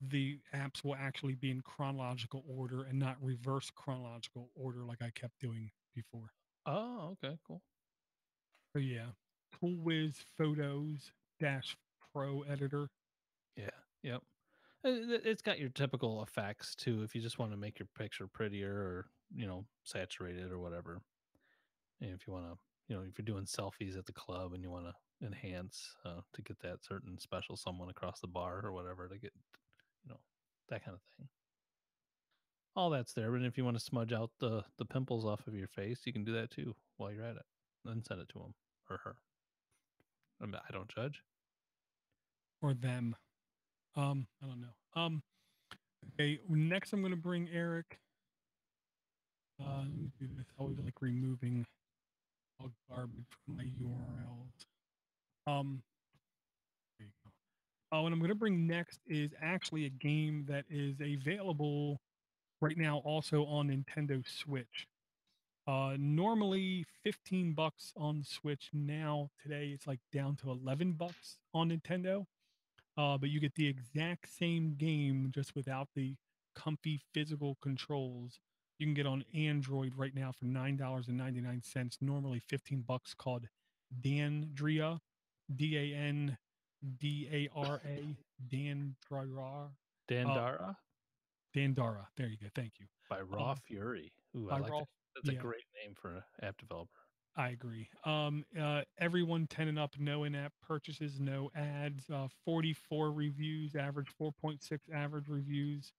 the apps will actually be in chronological order and not reverse chronological order like I kept doing before. Oh, okay, cool. So yeah, Toolwiz Photos dash Pro Editor. Yeah, yep. It's got your typical effects too. If you just want to make your picture prettier or saturated or whatever. And if you want to, if you're doing selfies at the club and you want to enhance to get that certain special someone across the bar or whatever to get, you know, that kind of thing. All that's there. And if you want to smudge out the pimples off of your face, you can do that too while you're at it. Then send it to him or her. I don't judge. Or them. I don't know. Okay, next I'm going to bring Eric. Let me do this. I always like removing all garbage from my URLs. Um, there you go. What I'm going to bring next is actually a game that is available right now, also on Nintendo Switch. Normally $15 on the Switch. Now today it's like down to $11 on Nintendo. But you get the exact same game just without the comfy physical controls. You can get on Android right now for $9.99. Normally $15. Called Dandara, Dandara, Dandara, uh, Dandara Dandara. There you go. Thank you. by Raw Um, Fury. Ooh, I by like that. Rolf. That's a Yeah, great name for an app developer. I agree. Everyone 10 and up, no in-app purchases, no ads. 44 reviews, average 4.6 average reviews.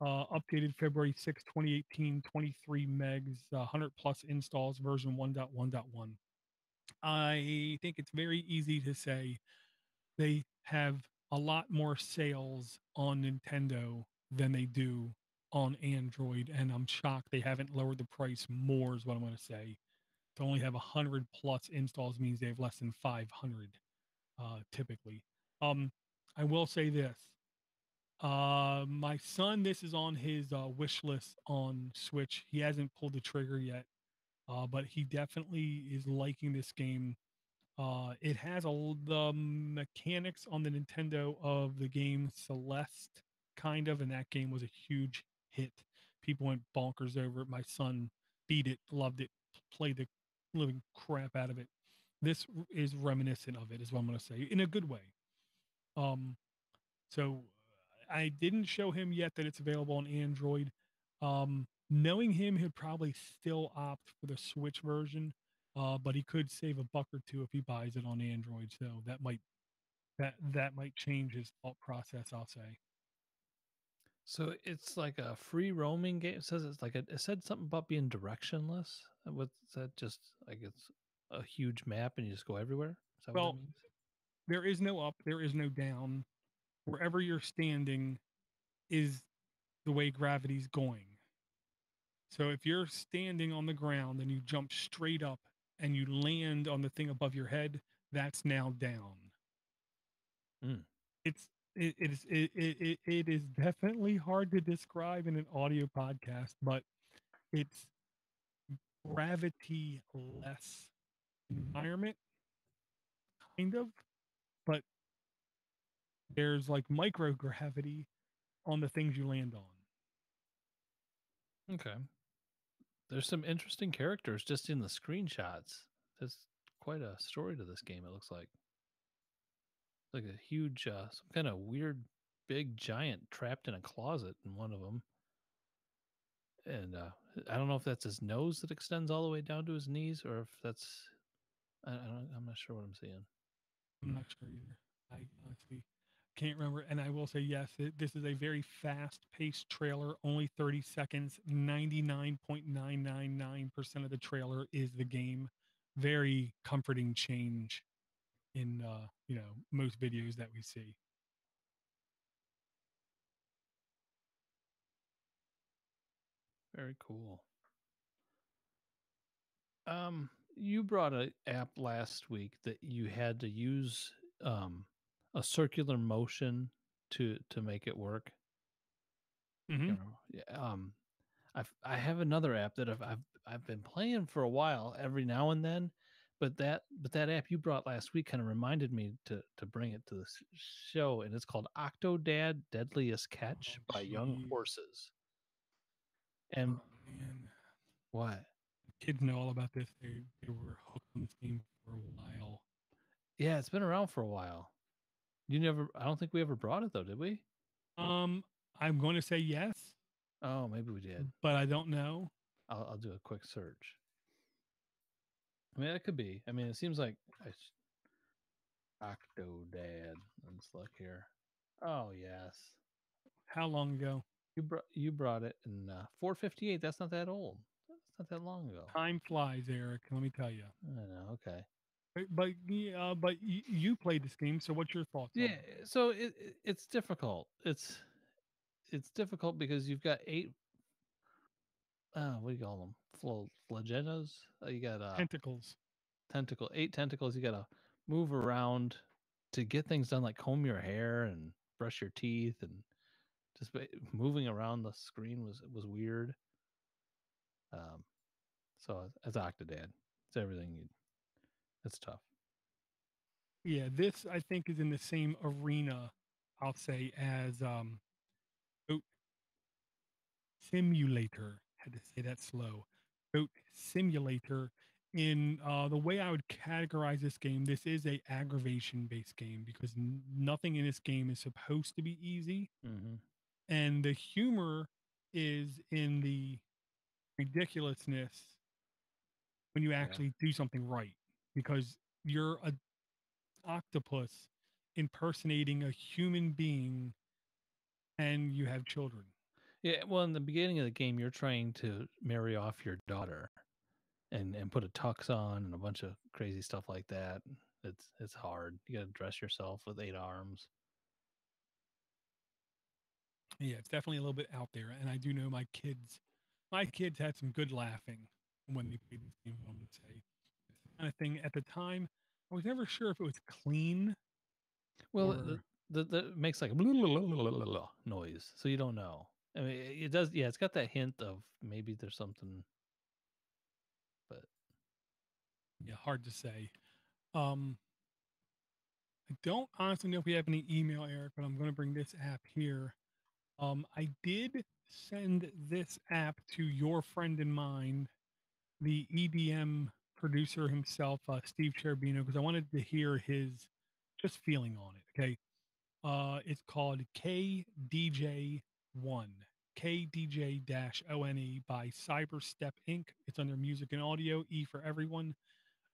Updated February 6, 2018, 23 megs, 100 plus installs, version 1.1.1. I think it's very easy to say they have a lot more sales on Nintendo than they do on Android, and I'm shocked they haven't lowered the price more, is what I'm going to say. To only have 100 plus installs means they have less than 500 typically. I will say this. My son, this is on his wish list on Switch. He hasn't pulled the trigger yet, but he definitely is liking this game. It has the mechanics on the Nintendo of the game Celeste, kind of, and that game was a huge hit. People went bonkers over it. My son beat it, loved it, played the living crap out of it. This is reminiscent of it, is what I'm going to say, in a good way. Um, so I didn't show him yet that it's available on Android. Knowing him, he'd probably still opt for the Switch version, but he could save a buck or two if he buys it on Android. So that might change his thought process, I'll say. So it's like a free roaming game. It says it's like it said something about being directionless. What's that? Just like it's a huge map and you just go everywhere. Is that what that Well, means? there is no up, there is no down. Wherever you're standing is the way gravity's going. So if you're standing on the ground and you jump straight up and you land on the thing above your head, that's now down. Mm. It is definitely hard to describe in an audio podcast, but it's gravity less environment, kind of, but there's like microgravity on the things you land on. Okay. There's some interesting characters just in the screenshots. There's quite a story to this game. It looks like a huge, some kind of weird, big giant trapped in a closet in one of them. And I don't know if that's his nose that extends all the way down to his knees, or if that's I'm not sure what I'm seeing. I'm not sure either. I honestly can't remember. And I will say, yes, this is a very fast paced trailer, only 30 seconds. 99.999% of the trailer is the game. Very comforting change in, most videos that we see. Very cool. You brought an app last week that you had to use a circular motion to make it work. Mm-hmm. Can't remember. Yeah, I have another app that I've been playing for a while every now and then, but that app you brought last week kind of reminded me to bring it to the show, and it's called Octodad Dadliest Catch by Young Jeez. Horses. And Man, what? kids know all about this. They were hooked on this game for a while. Yeah, it's been around for a while. I don't think we ever brought it though, did we? I'm going to say yes, Oh, maybe we did. but I don't know. I'll do a quick search. I mean, that could be. I mean, it seems like Octodad. Let's look here. Oh yes, How long ago? you brought it in 458. That's not that old. That's not that long ago. Time flies, Eric. Let me tell you. I know. Okay. But you played this game, so what's your thoughts on Yeah. it? So it's difficult. It's difficult because you've got eight. What do you call them? Flagellas. You got Tentacles. eight tentacles. You gotta move around to get things done, like comb your hair and brush your teeth, and just moving around the screen was weird. So as Octodad, it's everything you. It's tough. Yeah, this I think is in the same arena, I'll say, as Goat Simulator. Had to say that slow. Goat Simulator. In the way I would categorize this game, this is a aggravation based game because nothing in this game is supposed to be easy, Mm-hmm. and the humor is in the ridiculousness when you actually do something right because you're a octopus impersonating a human being and you have children. Yeah. Well, in the beginning of the game, you're trying to marry off your daughter, and put a tux on and a bunch of crazy stuff like that. It's hard. You got to dress yourself with 8 arms. Yeah, it's definitely a little bit out there. And I do know my kids had some good laughing when they played this game, I would say. This kind of thing at the time, I was never sure if it was clean Well, or the makes like a blah, blah, blah, blah, blah, blah noise, so you don't know. I mean, it does. Yeah, it's got that hint of maybe there's something, but yeah, hard to say. Um, I don't honestly know if we have any email, Eric, but I'm going to bring this app here. I did send this app to your friend and mine, the EDM producer himself, Steve Cherubino, because I wanted to hear his just feeling on it. Okay. It's called KDJ-ONE, KDJ-ONE by Cyberstep Inc. It's under music and audio, E for everyone.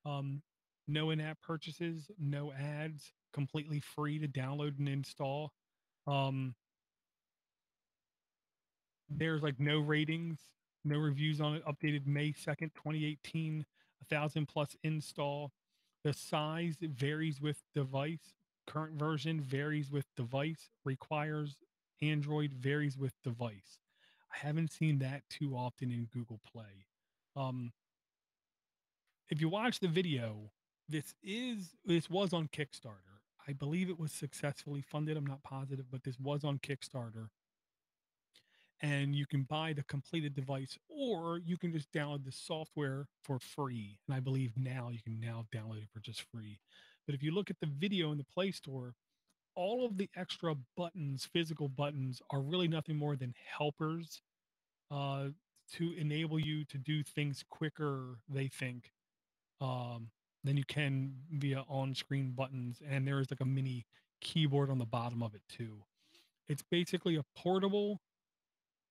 Um, no in-app purchases, no ads, completely free to download and install. Um, there's like no ratings, no reviews on it. Updated May 2nd, 2018, 1,000 plus install. The size varies with device. Current version varies with device. Requires Android, varies with device. I haven't seen that too often in Google Play. Um, if you watch the video, this was on Kickstarter. I believe it was successfully funded. I'm not positive, but this was on Kickstarter. And you can buy the completed device, or you can just download the software for free. And I believe now you can now download it for just free. But if you look at the video in the Play Store, all of the extra buttons, physical buttons, are really nothing more than helpers uh, to enable you to do things quicker, they think, um, than you can via on-screen buttons. And there is like a mini keyboard on the bottom of it too. It's basically a portable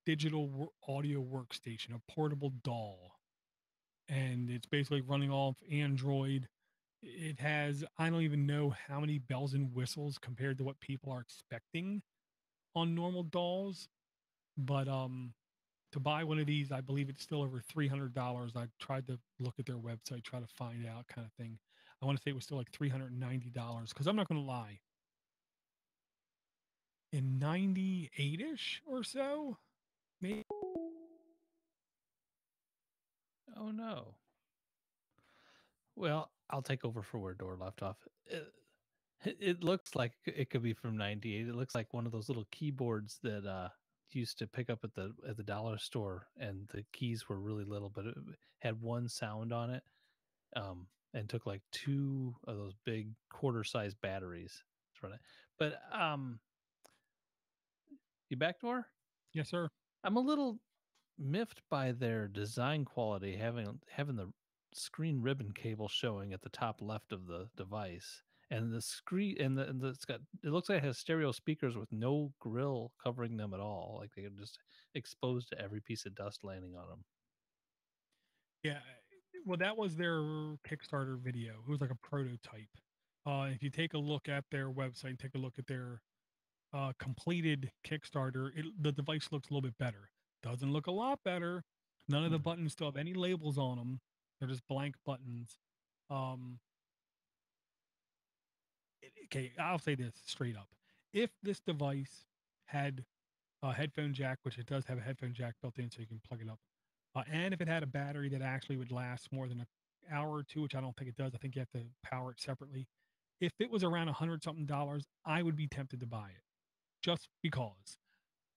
digital audio workstation, a portable doll, and it's basically running off Android. It has, I don't even know how many bells and whistles compared to what people are expecting on normal dolls, but to buy one of these, I believe it's still over $300. I tried to look at their website, try to find out, kind of thing. I want to say it was still like $390 because I'm not going to lie. In 98-ish or so, maybe. oh no. Well, I'll take over for where Door left off. It looks like it could be from '98. It looks like one of those little keyboards that used to pick up at the dollar store, and the keys were really little, but it had one sound on it, and took like two of those big quarter-size batteries to run it. But you back, Door? Yes, sir. I'm a little miffed by their design quality, having the screen ribbon cable showing at the top left of the device, and the screen and it's got, it looks like it has stereo speakers with no grill covering them at all, like they're just exposed to every piece of dust landing on them. Yeah. Well, that was their Kickstarter video. It was like a prototype. If you take a look at their website, take a look at their completed Kickstarter, the device looks a little bit better. Doesn't look a lot better. None of the buttons still have any labels on them. They're just blank buttons. Um, okay, I'll say this straight up. If this device had a headphone jack, which it does have a headphone jack built in so you can plug it up, and if it had a battery that actually would last more than an hour or two, which I don't think it does. I think you have to power it separately. If it was around 100 something dollars, I would be tempted to buy it just because.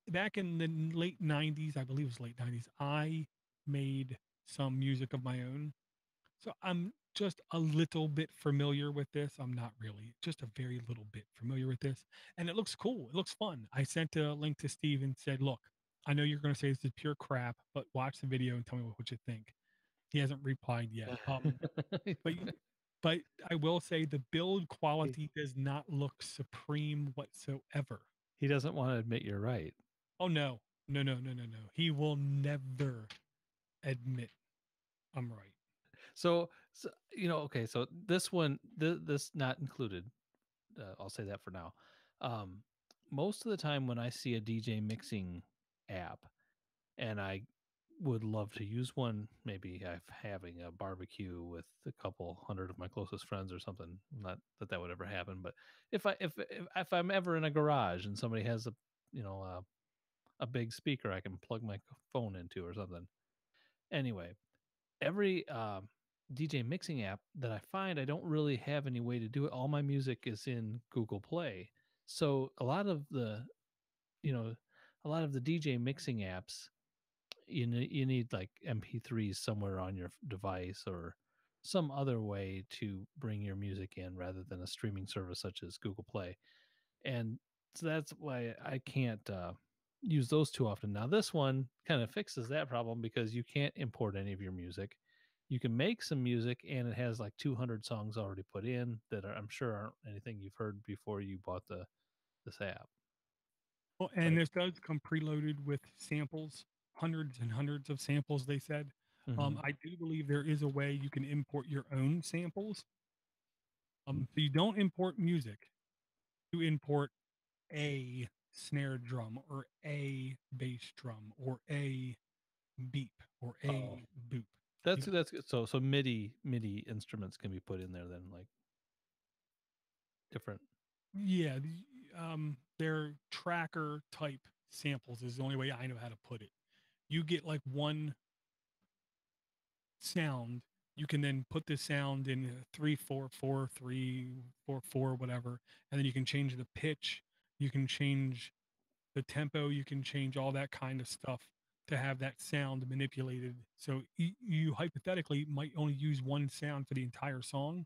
Back in the late 90s, I believe it was late 90s, I made some music of my own. So I'm just a little bit familiar with this. I'm not really, just a very little bit familiar with this. And it looks cool. It looks fun. I sent a link to Steve and said, look, I know you're going to say this is pure crap, but watch the video and tell me what you think. He hasn't replied yet. But but I will say the build quality does not look supreme whatsoever. He doesn't want to admit you're right. Oh no. No, no, no, no, no. He will never admit I'm right. So okay. So this one, this not included. I'll say that for now. Um, Most of the time when I see a DJ mixing app, and I would love to use one, maybe I'm having a barbecue with a couple hundred of my closest friends or something. Not that that would ever happen, but if I'm ever in a garage and somebody has a a big speaker I can plug my phone into or something. Anyway, every DJ mixing app that I find, I don't really have any way to do it. All my music is in Google Play. So a lot of the, you know, a lot of the DJ mixing apps, you need like MP3s somewhere on your device or some other way to bring your music in rather than a streaming service such as Google Play. And so that's why I can't use those too often. Now, this one kind of fixes that problem because you can't import any of your music. You can make some music, and it has like 200 songs already put in that I'm sure aren't anything you've heard before you bought this app. Well, and this does come preloaded with samples, hundreds and hundreds of samples, they said. Mhm. I do believe there is a way you can import your own samples. So you don't import music, you import a snare drum or a bass drum or a beep or a Oh. boop. That's good. So MIDI instruments can be put in there then, like different. Yeah, they're tracker type samples is the only way I know how to put it. You get like one sound, you can then put the sound in 3/4/4, 3/4/4, whatever, and then you can change the pitch, you can change the tempo, you can change all that kind of stuff to have that sound manipulated. So you hypothetically might only use one sound for the entire song,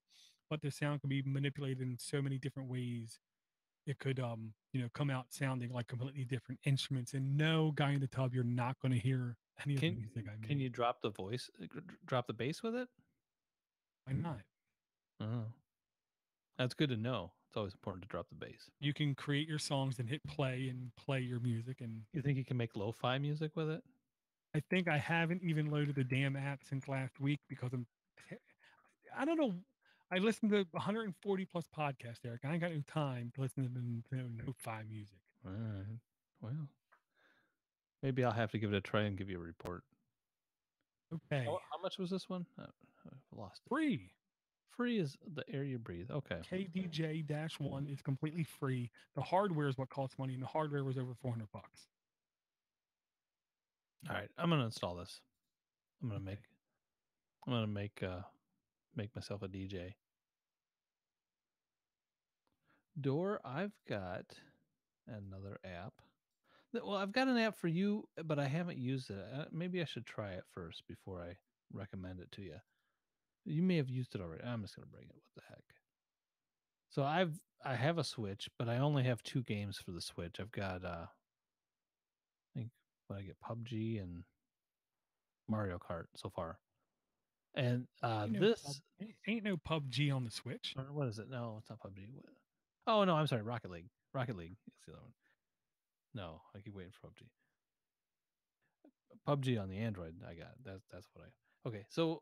but the sound can be manipulated in so many different ways. It could come out sounding like completely different instruments. And no, Guy in the Tub, you're not going to hear any of the music I Can made. you drop the voice, drop the bass with it? Why not? Oh, that's good to know. It's always important to drop the bass. You can create your songs and hit play and play your music. And You think you can make lo-fi music with it? I think I haven't even loaded the damn app since last week because I don't know. I listened to 140 plus podcasts, Eric. I ain't got no time to listen to no fi music. All right. Well, maybe I'll have to give it a try and give you a report. Okay. How much was this one? I lost it. Free. Free is the air you breathe. Okay. KDJ-ONE is completely free. The hardware is what costs money, and the hardware was over 400 bucks. All right. I'm gonna install this. I'm gonna Okay. make myself a DJ. Door, I've got another app. Well, I've got an app for you, but I haven't used it. Maybe I should try it first before I recommend it to you. You may have used it already. I'm just gonna bring it. What the heck? So I have a Switch, but I only have 2 games for the Switch. I've got I think I get PUBG and Mario Kart so far. And this ain't no PUBG on the Switch. or what is it? No, it's not PUBG. Oh no, I'm sorry, Rocket League. Rocket League is the other one. No, I keep waiting for PUBG. PUBG on the Android. I got it. That's what I. Okay, so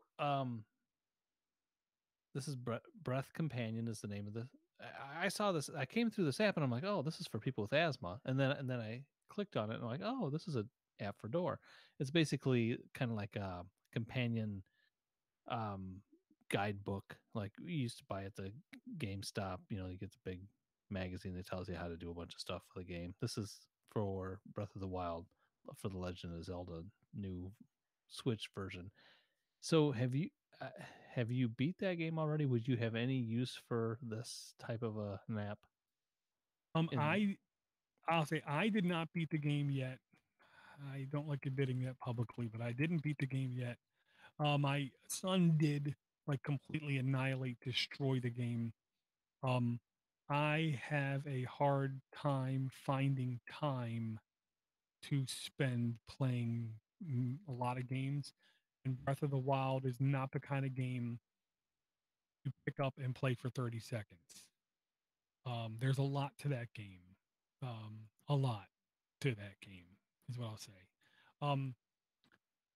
this is Breath Companion is the name of the. I saw this. I came through this app and I'm like, oh, this is for people with asthma. And then I clicked on it and I'm like, oh, this is a app for Door. It's basically kind of like a companion guidebook, like we used to buy at the GameStop. You know, you get the big magazine that tells you how to do a bunch of stuff for the game. This is for Breath of the Wild, for the Legend of Zelda new Switch version. So have you? uh, have you beat that game already? Would you have any use for this type of a map? Um, In I I'll say I did not beat the game yet. I don't like admitting that publicly, but I didn't beat the game yet. My son did like completely annihilate, destroy the game. Um, I have a hard time finding time to spend playing a lot of games, and Breath of the Wild is not the kind of game you pick up and play for 30 seconds. There's a lot to that game. A lot to that game is what I'll say. Um,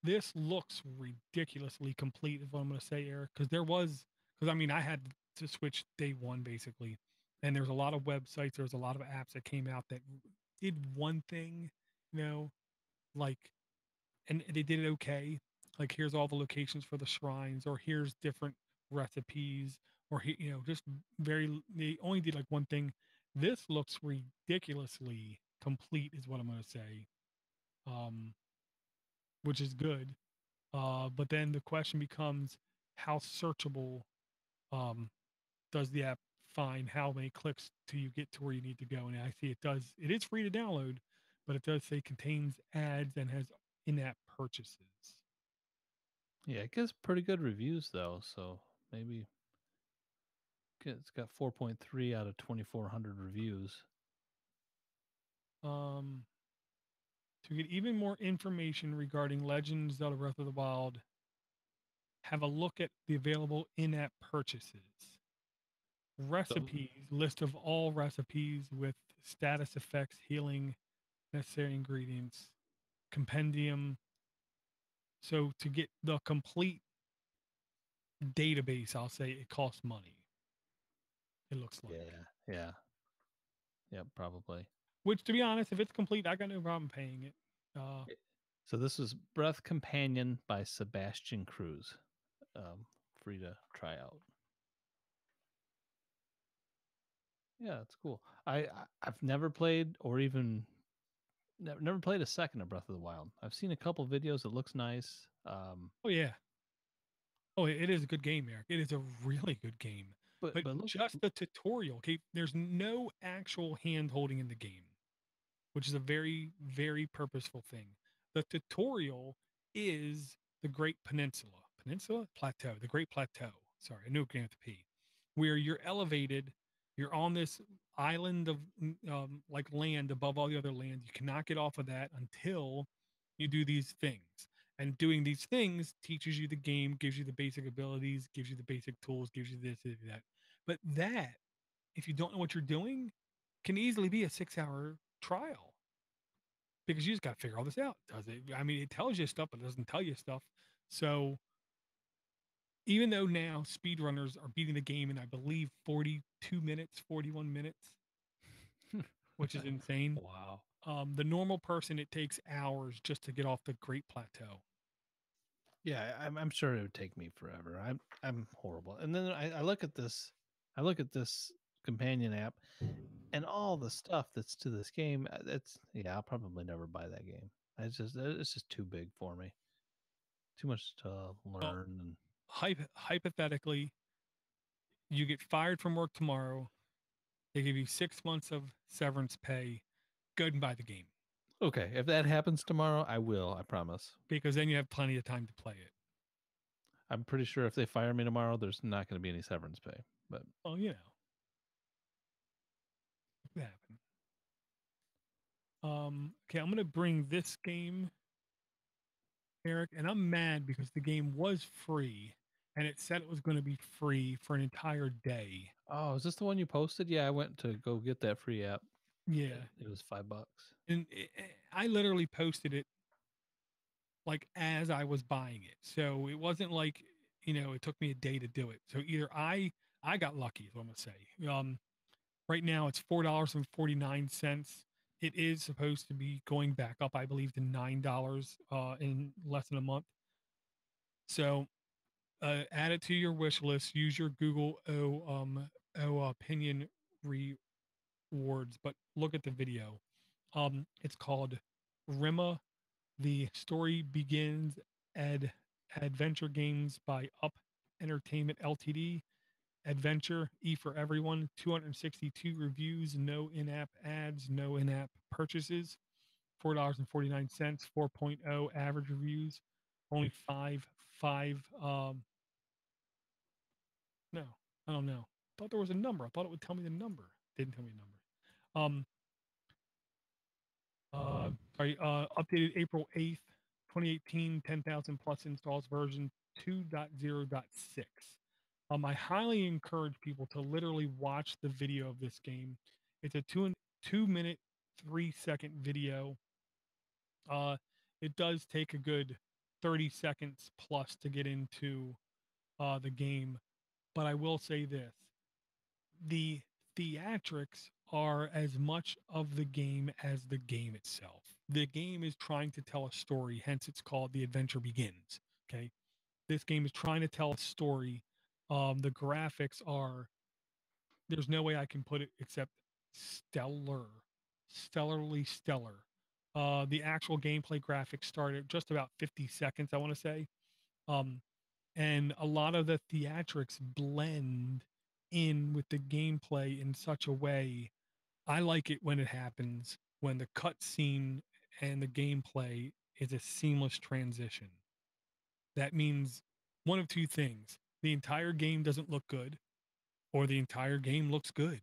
this looks ridiculously complete, is what I'm going to say, Eric, because I mean, I had to switch day one basically, and there's a lot of websites, there's a lot of apps that came out that did one thing, you know, like, and they did it okay. Like, here's all the locations for the shrines, or here's different recipes, or just they only did like one thing. This looks ridiculously complete, is what I'm going to say, um, which is good. But then the question becomes, how searchable um, does the app find? How many clicks till you get to where you need to go? And I see it does. It is free to download, but it does say contains ads and has in-app purchases. Yeah, it gets pretty good reviews though, so maybe it's got 4.3 out of 2,400 reviews. Um, to get even more information regarding Legends of Zelda Breath of the Wild, have a look at the available in-app purchases. So Recipes, list of all recipes with status effects, healing, necessary ingredients, compendium. So to get the complete database, I'll say it costs money. It looks like. yeah, yeah, probably. Which, to be honest, if it's complete, I got no problem paying it. So this is Breath Companion by Sebastian Cruz. Free to try out. Yeah, it's cool. I've never played or even never played a second of Breath of the Wild. I've seen a couple videos. It looks nice. Oh yeah. Oh, it is a good game, Eric. It is a really good game. But but look, just the tutorial, okay? There's no actual hand holding in the game, which is a very, very purposeful thing. The tutorial is the Great Plateau, the Great Plateau. Sorry, I knew it began with a P, where you're elevated. You're on this island of like land above all the other land. You cannot get off of that until you do these things. And doing these things teaches you the game, gives you the basic abilities, gives you the basic tools, gives you this, that. But that, if you don't know what you're doing, can easily be a 6-hour trial because you just got to figure all this out. Does it? I mean, it tells you stuff, but it doesn't tell you stuff. So even though now speedrunners are beating the game in, I believe, 42 minutes, 41 minutes, which is insane. wow. The normal person, it takes hours just to get off the Great Plateau. Yeah, I'm sure it would take me forever. I'm horrible. And then I look at this, I look at this companion app, and all the stuff that's to this game. I'll probably never buy that game. It's just too big for me. Too much to Well, learn. And hypothetically, you get fired from work tomorrow. They give you 6 months of severance pay. Go ahead and buy the game okay, if that happens tomorrow, I will. I promise. because then you have plenty of time to play it. I'm pretty sure if they fire me tomorrow, there's not going to be any severance pay. But Well, it could happen. Okay, I'm gonna bring this game, Eric, and I'm mad because the game was free and it said it was going to be free for an entire day. oh, is this the one you posted? Yeah, I went to go get that free app. Yeah, It was $5. and I literally posted it like as I was buying it, so it wasn't like it took me a day to do it. So either I got lucky, is what I'm gonna say. Right now it's $4.49. It is supposed to be going back up, I believe, to $9 in less than a month. So add it to your wish list. Use your Google opinion rewards, but look at the video. It's called Rima. The story begins. Adventure games by Up Entertainment Ltd. Adventure, E for everyone, 262 reviews, no in-app ads, no in-app purchases, $4.49, 4.0 average reviews, only five, no, I don't know. I thought there was a number. I thought it would tell me the number. Didn't tell me the number. Updated April 8th, 2018, 10,000 plus installs, version 2.0.6. I highly encourage people to literally watch the video of this game. It's a 2 minute, 3 second video. It does take a good 30 seconds plus to get into the game. But I will say this, the theatrics are as much of the game as the game itself. The game is trying to tell a story, hence it's called The Adventure Begins. Okay. This game is trying to tell a story. The graphics are, there's no way I can put it except stellar, stellarly stellar. The actual gameplay graphics start at just about 50 seconds, I want to say. Um, and a lot of the theatrics blend in with the gameplay in such a way. I like it when it happens, when the cutscene and the gameplay is a seamless transition. That means one of two things: the entire game doesn't look good, or the entire game looks good.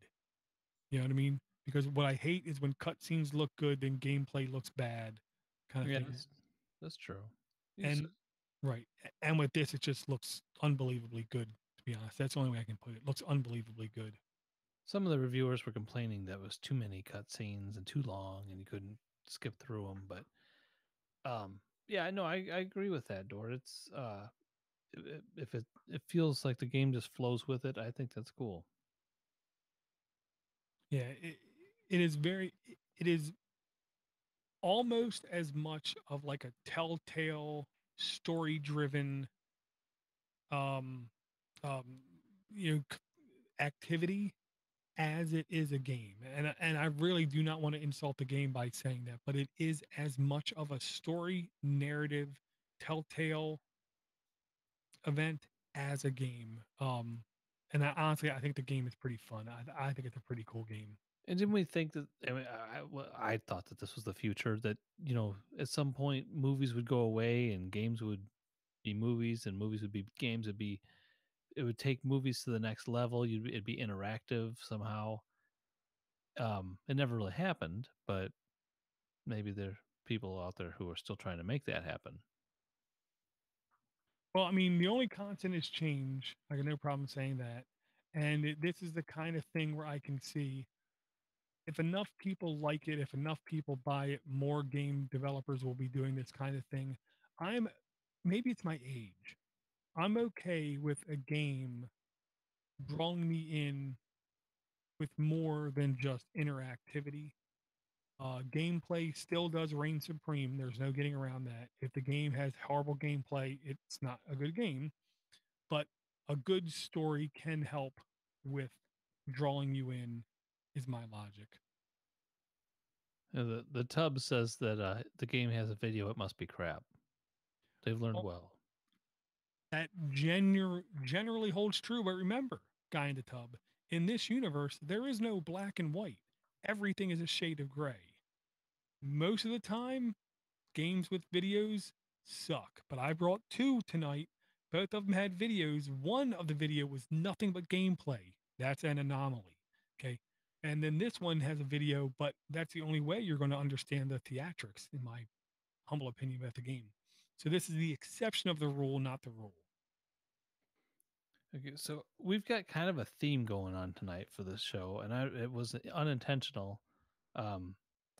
You know what I mean? Because what I hate is when cutscenes look good, then gameplay looks bad, kind of Yeah, thing. that's true. And right, and with this, it just looks unbelievably good. To be honest, that's the only way I can put it. It looks unbelievably good. Some of the reviewers were complaining that it was too many cutscenes and too long, and you couldn't skip through them. But yeah, no, I agree with that, Dort. It's if it feels like the game just flows with it, I think that's cool. Yeah, it is very. It is almost as much of like a telltale, story-driven, um, um, you know, activity as it is a game. And I really do not want to insult the game by saying that, but it is as much of a story, narrative, telltale event as a game. And honestly, I think the game is pretty fun. I think it's a pretty cool game. And didn't we think that? I mean, I thought that this was the future. That at some point movies would go away and games would be movies, and movies would be games. It would take movies to the next level. It'd be interactive somehow. It never really happened, but maybe there are people out there who are still trying to make that happen. Well, I mean, the only constant is change. I got no problem saying that. And this is the kind of thing where I can see if enough people like it, if enough people buy it, more game developers will be doing this kind of thing. I'm maybe it's my age. I'm okay with a game drawing me in with more than just interactivity. Gameplay still does reign supreme. There's no getting around that. If the game has horrible gameplay, it's not a good game. But a good story can help with drawing you in, is my logic. The tub says that the game has a video. It must be crap. They've learned well. That generally holds true, but remember, guy in the tub, in this universe, there is no black and white. Everything is a shade of gray. Most of the time, games with videos suck, but I brought two tonight. Both of them had videos. One of the video was nothing but gameplay. That's an anomaly. Okay. And then this one has a video, but that's the only way you're going to understand the theatrics, in my humble opinion, about the game. So this is the exception of the rule, not the rule. Okay, so we've got kind of a theme going on tonight for this show, and it was unintentional.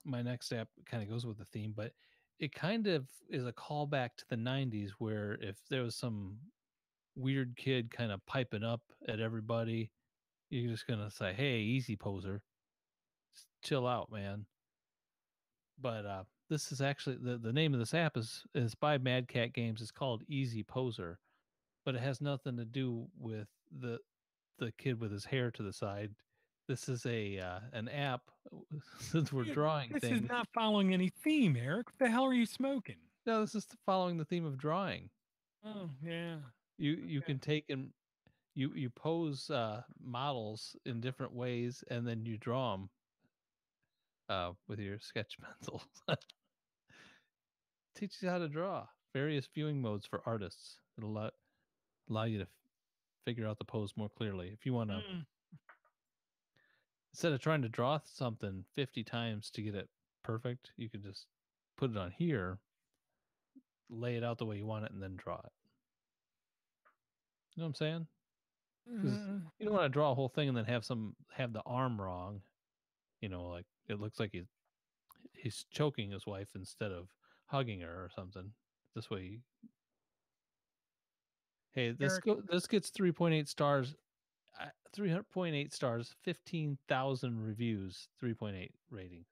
My next app kind of goes with the theme, but it kind of is a callback to the 90s where if there was some weird kid kind of piping up at everybody, you're just going to say, hey, easy poser, chill out, man. But this is actually the name of this app is by Mad Cat Games. It's called Easy Poser, but it has nothing to do with the kid with his hair to the side. This is an app since we're drawing This things. is not following any theme, Eric. What the hell are you smoking? No, this is following the theme of drawing. Oh, yeah. You Okay. can take and you pose models in different ways, and then you draw them with your sketch pencil. Teaches you how to draw various viewing modes for artists. It'll allow you to figure out the pose more clearly. If you want to, Mm. instead of trying to draw something 50 times to get it perfect, you can just put it on here, lay it out the way you want it, and then draw it. You know what I'm saying? Because Uh, you don't want to draw a whole thing and then have the arm wrong. Like it looks like he's choking his wife instead of hugging her or something. This way, hey, Eric, this gets 3.8 stars. 300.8 stars, 15,000 reviews, 3.8 rating.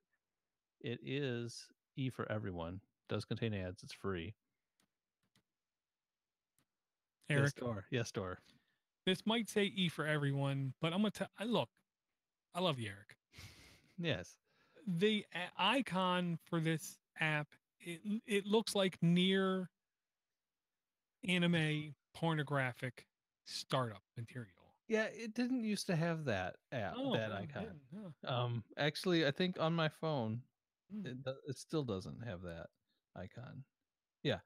It is E for everyone. Does contain ads. It's free. Yes, Eric, store. Yes, store. this might say E for everyone, but I'm gonna tell. Look, I love you, Eric. Yes. The icon for this app, it looks like near anime pornographic startup material. Yeah, it didn't used to have that Oh, that no, it icon. didn't. Huh. Actually, I think on my phone, Hmm. it still doesn't have that icon. Yeah,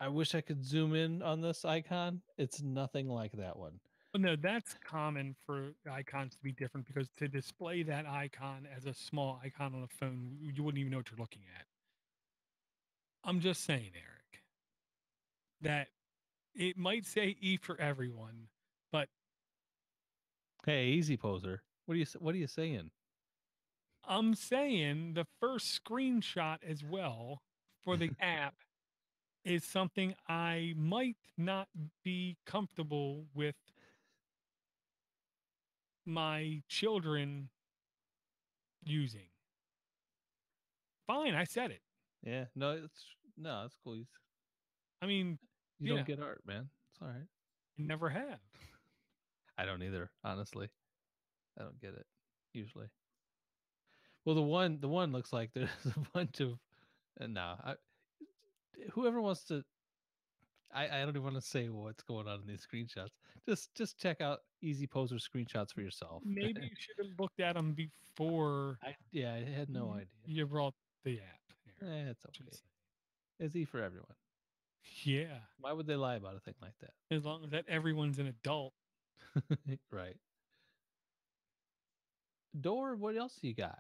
I wish I could zoom in on this icon. It's nothing like that one. Well, no, that's common for icons to be different because to display that icon as a small icon on a phone, you wouldn't even know what you're looking at. I'm just saying, Eric, that it might say E for everyone, but Hey, easy poser. What are you saying? I'm saying the first screenshot as well for the app is something I might not be comfortable with my children using. Fine, I said it. Yeah, no, it's cool. I mean, You yeah, don't get art, man. It's all right. I never have. I don't either, honestly. I don't get it usually. Well, the one looks like there's a bunch of no. Whoever wants to, I don't even want to say what's going on in these screenshots. Just check out Easy Poser screenshots for yourself. Maybe you should have looked at them before I had no idea. you brought the app here. It's okay. Just It's E for everyone. yeah, Why would they lie about a thing like as long as that everyone's an adult. that? Right. Door, what else you got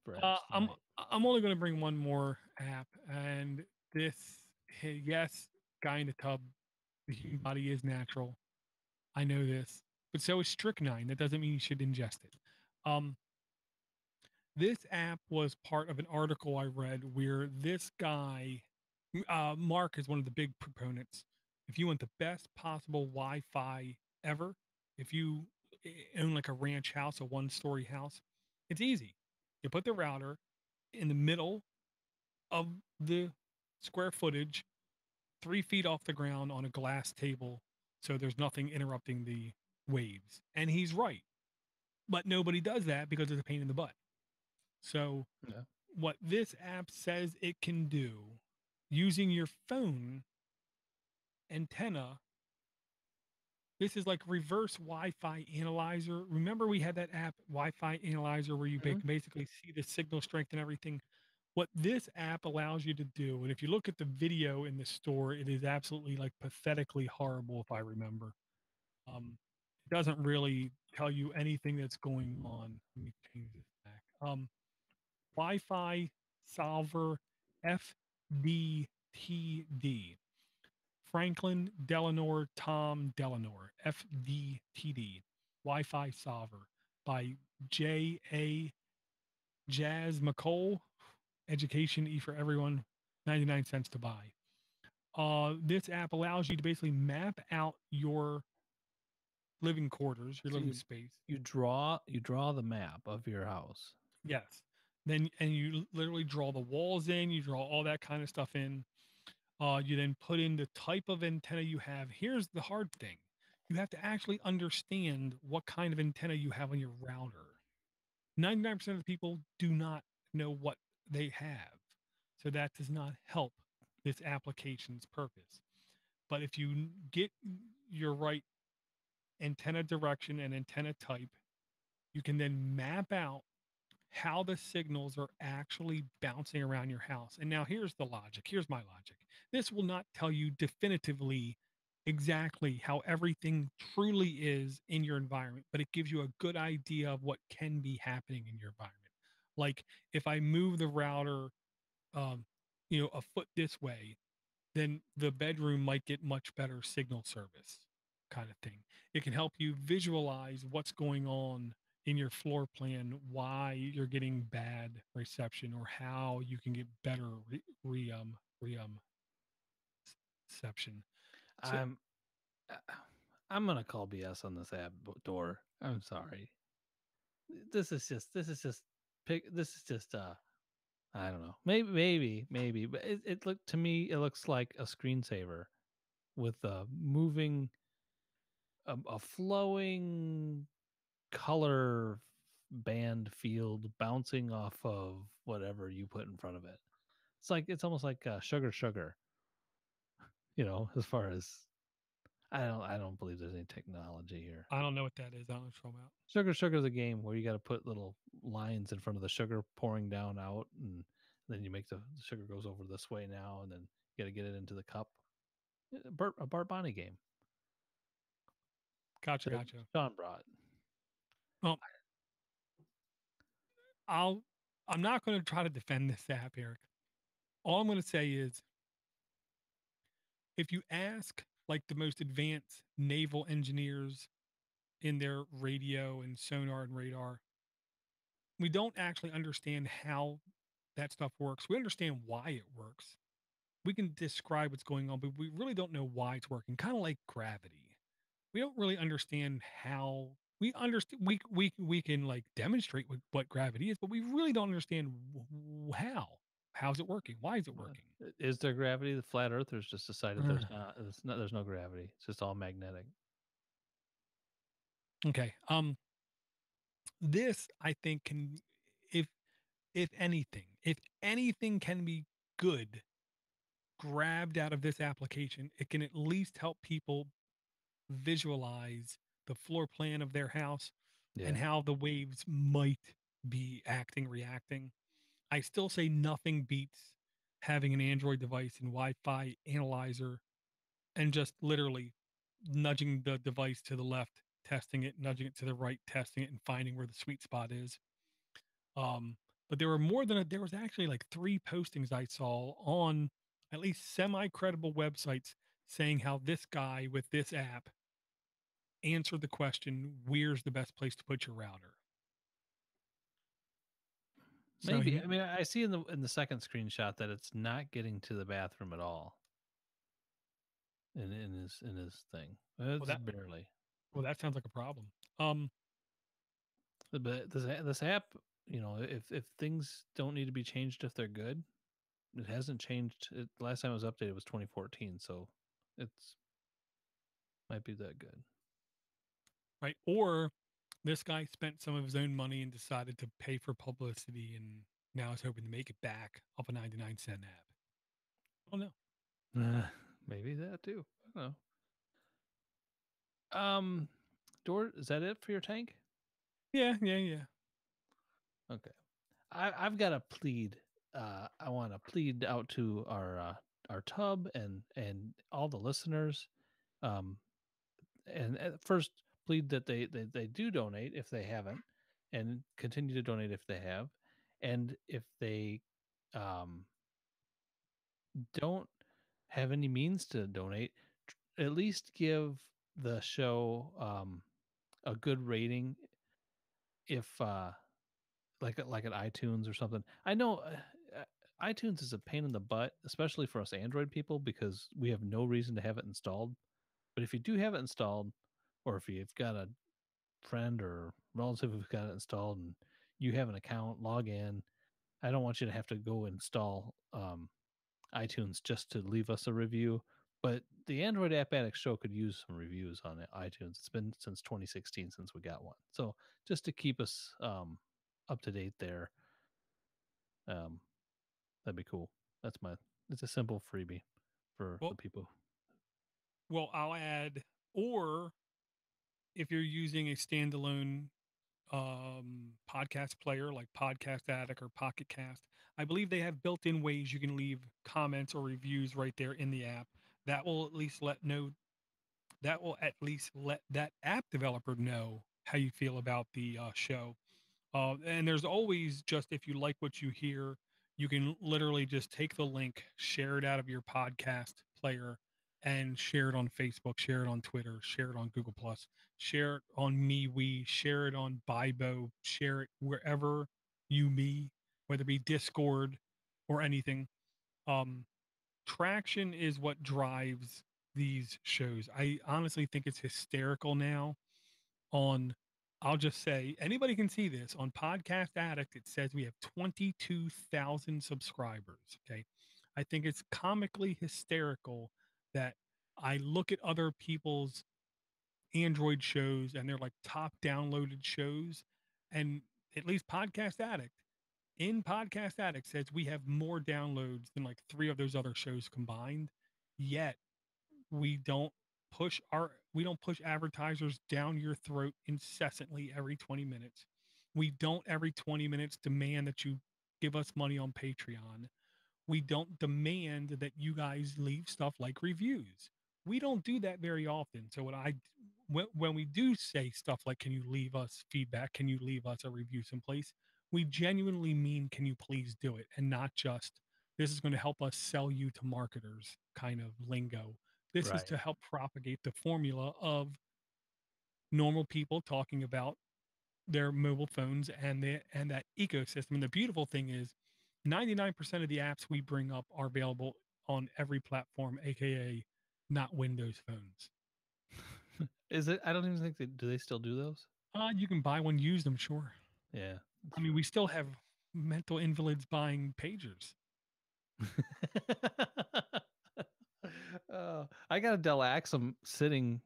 for apps I'm tonight? I'm only going to bring one more app, and this, hey, yes, guy in the tub, the human body is natural. I know this, but so is strychnine. That doesn't mean you should ingest it. Um, this app was part of an article I read where this guy, Mark, is one of the big proponents. If you want the best possible Wi-Fi ever, if you own like a ranch house, a one-story house, it's easy. You put the router in the middle of the square footage, 3 feet off the ground on a glass table, so there's nothing interrupting the waves. And he's right, but nobody does that because it's a pain in the butt. So Yeah. what this app says it can do using your phone antenna, this is like reverse Wi-Fi analyzer. Remember we had that app Wi-Fi analyzer where you Mhm. basically see the signal strength and everything. What this app allows you to do, and if you look at the video in the store, it is absolutely like pathetically horrible if I remember. It doesn't really tell you anything that's going on. Let me change this back. Wi-Fi solver FDTD. Franklin Delano Tom Delano FDTD. Wi-Fi solver by J.A. Jazz McCole. Education E for everyone. 99 cents to buy. This app allows you to basically map out your living quarters, your So living space. you draw the map of your house. Yes. Then and you literally draw the walls in, you draw all that kind of stuff in. You then put in the type of antenna you have. Here's the hard thing. You have to actually understand what kind of antenna you have on your router. 99% of the people do not know what they have. So that does not help this application's purpose. But if you get your right antenna direction and antenna type, you can then map out how the signals are actually bouncing around your house. And now here's the logic. Here's my logic. This will not tell you definitively exactly how everything truly is in your environment, but it gives you a good idea of what can be happening in your environment. Like if I move the router, um, a foot this way, then the bedroom might get much better signal service, kind of thing. It can help you visualize what's going on in your floor plan, why you're getting bad reception, or how you can get better reception. So I'm uh, I'm gonna call BS on this app door. I'm sorry. This is just this is just I don't know. Maybe, but it looked to me it looks like a screensaver with a moving a flowing color band field bouncing off of whatever you put in front of it. It's almost like sugar, as far as I don't believe there's any technology here. I don't know what that is. I don't know what you're talking about. Sugar is a game where you got to put little lines in front of the sugar pouring down out, and then you make the sugar goes over this way now, and then you got to get it into the cup. A Bart Bonnie game. Gotcha, That gotcha. Sean brought. Well, I'm not going to try to defend this app, Eric. All I'm going to say is if you ask like the most advanced naval engineers in their radio and sonar and radar, we don't actually understand how that stuff works. We understand why it works. We can describe what's going on, but we really don't know why it's working. Kind of like gravity. We don't really understand how we understand. We can like demonstrate what gravity is, but we really don't understand how. How's it working? Why is it working? Is there gravity? The flat earthers just decided there's not. There's no gravity. It's just all magnetic. Okay. This I think can, if if anything can be good grabbed out of this application, it can at least help people visualize the floor plan of their house Yeah. and how the waves might be acting, reacting. I still say nothing beats having an Android device and Wi-Fi analyzer and just literally nudging the device to the left, testing it, nudging it to the right, testing it, and finding where the sweet spot is. Um, but there were there was actually like 3 postings I saw on at least semi-credible websites saying how this guy with this app answered the question, where's the best place to put your router? So Maybe. he, I mean, I see in the second screenshot that it's not getting to the bathroom at all. In his thing, well it's that barely. well that sounds like a problem. Um, But this app, if things don't need to be changed if they're good, it hasn't changed. Last time it was updated was 2014, so it's might be that good. right. Or this guy spent some of his own money and decided to pay for publicity and now is hoping to make it back off a 99-cent app. Oh no. Maybe that too. I don't know. Door, is that it for your tank? Yeah. Okay. I've got a plead. I want to plead out to our tub and all the listeners. Um, and at first plead that they do donate if they haven't, and continue to donate if they have, and if they um, don't have any means to donate, at least give the show a good rating if like at iTunes or something. I know iTunes is a pain in the butt, especially for us Android people, because we have no reason to have it installed. But if you do have it installed, or if you've got a friend or relative who's got it installed and you have an account, log in. I don't want you to have to go install iTunes just to leave us a review. But the Android App Addict show could use some reviews on iTunes. It's been since 2016 since we got one. So just to keep us up to date there, um, that'd be cool. It's a simple freebie for Well, the people. Well, I'll add, or if you're using a standalone podcast player like Podcast Addict or Pocket Cast, I believe they have built-in ways you can leave comments or reviews right there in the app. That will at least let that app developer know how you feel about the show. And there's always just, if you like what you hear, you can literally just take the link, share it out of your podcast player, and share it on Facebook, share it on Twitter, share it on Google Plus, share it on MeWe, share it on Bibo, share it wherever you me, whether it be Discord or anything. Um, Traction is what drives these shows. I honestly think it's hysterical now on, I'll just say, anybody can see this on Podcast Addict. It says we have 22,000 subscribers. Okay. I think it's comically hysterical that I look at other people's Android shows and they're like top downloaded shows. And at least Podcast Addict says we have more downloads than like three of those other shows combined. Yet we don't we don't push advertisers down your throat incessantly every 20 minutes. We don't every 20 minutes demand that you give us money on Patreon. We don't demand that you guys leave stuff like reviews. We don't do that very often. So when we do say stuff like, can you leave us feedback, can you leave us a review someplace, we genuinely mean, can you please do it, and not just, this is going to help us sell you to marketers kind of lingo. This is Right. to help propagate the formula of normal people talking about their mobile phones and that ecosystem. And the beautiful thing is 99% of the apps we bring up are available on every platform, aka not Windows phones. Is it? I don't even think they do. They still do those? You can buy one used, I'm sure. Yeah. I mean, we still have mental invalids buying pagers. I got a Dell Axum sitting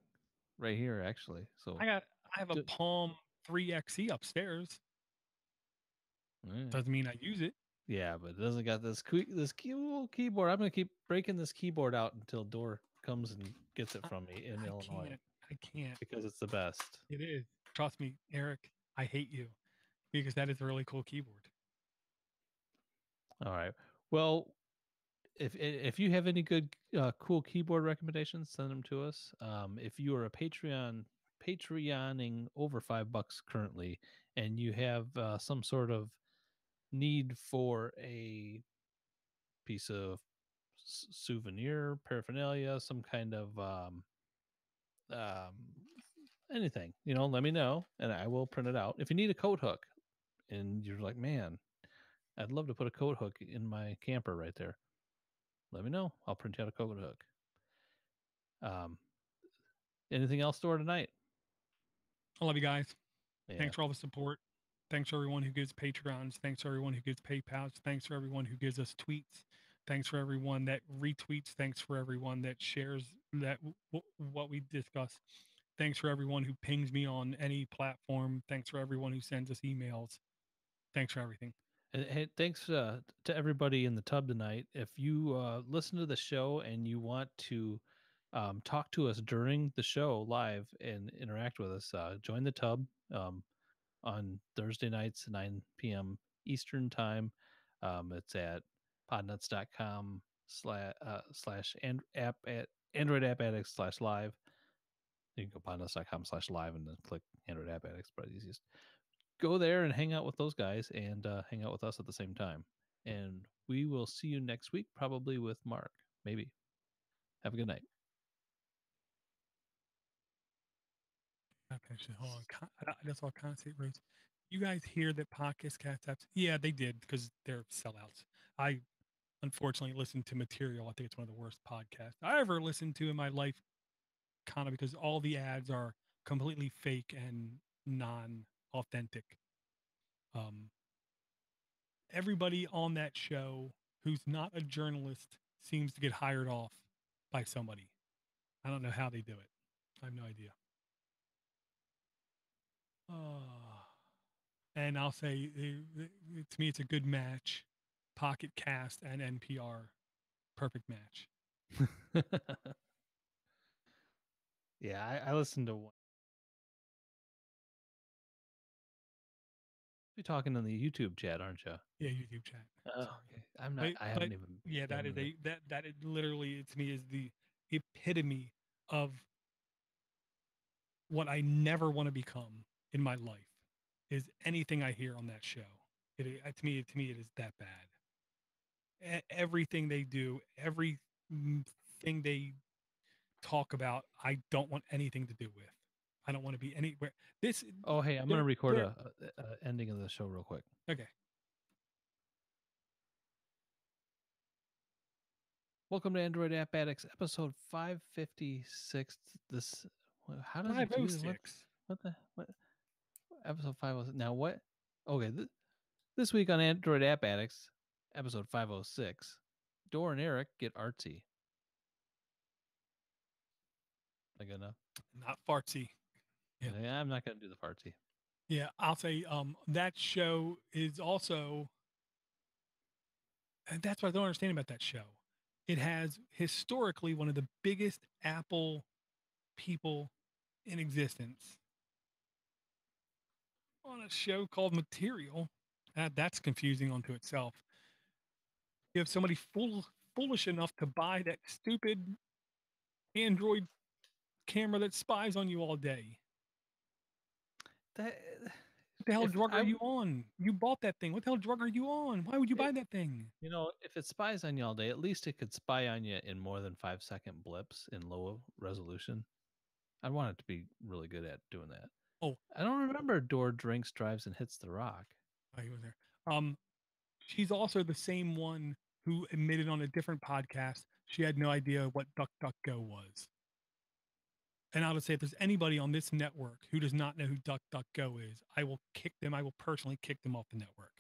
right here, actually. So I have a d- Palm 3XE upstairs. alright. Doesn't mean I use it. Yeah, but it doesn't got this little keyboard. I'm gonna keep breaking this keyboard out until Door comes and gets it from me in I Illinois can't. I can't. because it's the best. It is. Trust me, Eric. I hate you because that is a really cool keyboard. All right. Well, if you have any good cool keyboard recommendations, send them to us. If you are a Patreoning over $5 currently, and you have some sort of need for a piece of souvenir paraphernalia, some kind of um, anything, let me know and I will print it out. If you need a coat hook and you're like, man, I'd love to put a coat hook in my camper right there, let me know. I'll print out a coat hook. Um, anything else for tonight? I love you guys. Yeah. Thanks for all the support. Thanks for everyone who gives Patreons. Thanks for everyone who gives PayPals. Thanks for everyone who gives us tweets. Thanks for everyone that retweets. Thanks for everyone that shares what we discuss. Thanks for everyone who pings me on any platform. Thanks for everyone who sends us emails. Thanks for everything. And hey, thanks to everybody in the tub tonight. If you listen to the show and you want to talk to us during the show live and interact with us, join the tub on Thursday nights, 9 p.m. Eastern time. It's at podnutz.com slash app at Android app addicts / live. You can go podnutz.com / live and then click Android app addicts, probably easiest. Go there and hang out with those guys and hang out with us at the same time. And we will see you next week, probably with Mark. Maybe. Have a good night. Okay, hold on. That's all concept roads. You guys hear that podcast cast apps? Yeah, they did because they're sellouts. I unfortunately listened to material. I think it's one of the worst podcasts I ever listened to in my life, kind of because all the ads are completely fake and non-authentic. Um, Everybody on that show who's not a journalist seems to get hired off by somebody. I don't know how they do it. I have no idea. And I'll say, to me, it's a good match. Pocket Cast and NPR, perfect match. Yeah, I listened to one. You're talking in the YouTube chat, aren't you? Yeah, YouTube chat. Oh, Sorry. okay. I'm not. I haven't even. Yeah, that been is there. that is literally to me is the epitome of what I never want to become in my life. Is anything I hear on that show. To me, it is that bad. Everything they do, everything they talk about, I don't want anything to do with. I don't want to be anywhere. This, Oh, hey, I'm gonna record a ending of the show real quick. Okay. Welcome to Android App Addicts, episode 556. This, how does it do this? 506. What? Episode 506. Now what? Okay, this week on Android App Addicts, episode 506, Dor and Eric get artsy. Like enough? Not fartsy. Yeah, I'm not gonna do the fartsy. Yeah, I'll say that show is also, and that's what I don't understand about that show. It has historically one of the biggest Apple people in existence on a show called Material. That's confusing unto itself. You have somebody foolish enough to buy that stupid Android camera that spies on you all day. That What the hell drug are you on? You bought that thing. What the hell drug are you on? Why would you buy that thing? You know, if it spies on you all day, at least it could spy on you in more than 5-second blips in low resolution. I want it to be really good at doing that. Oh, I don't remember Dor drinks, drives, and hits the rock. Oh, he was there. She's also the same one who admitted on a different podcast she had no idea what DuckDuckGo was. And I'll just say, if there's anybody on this network who does not know who DuckDuckGo is, I will kick them. I will personally kick them off the network.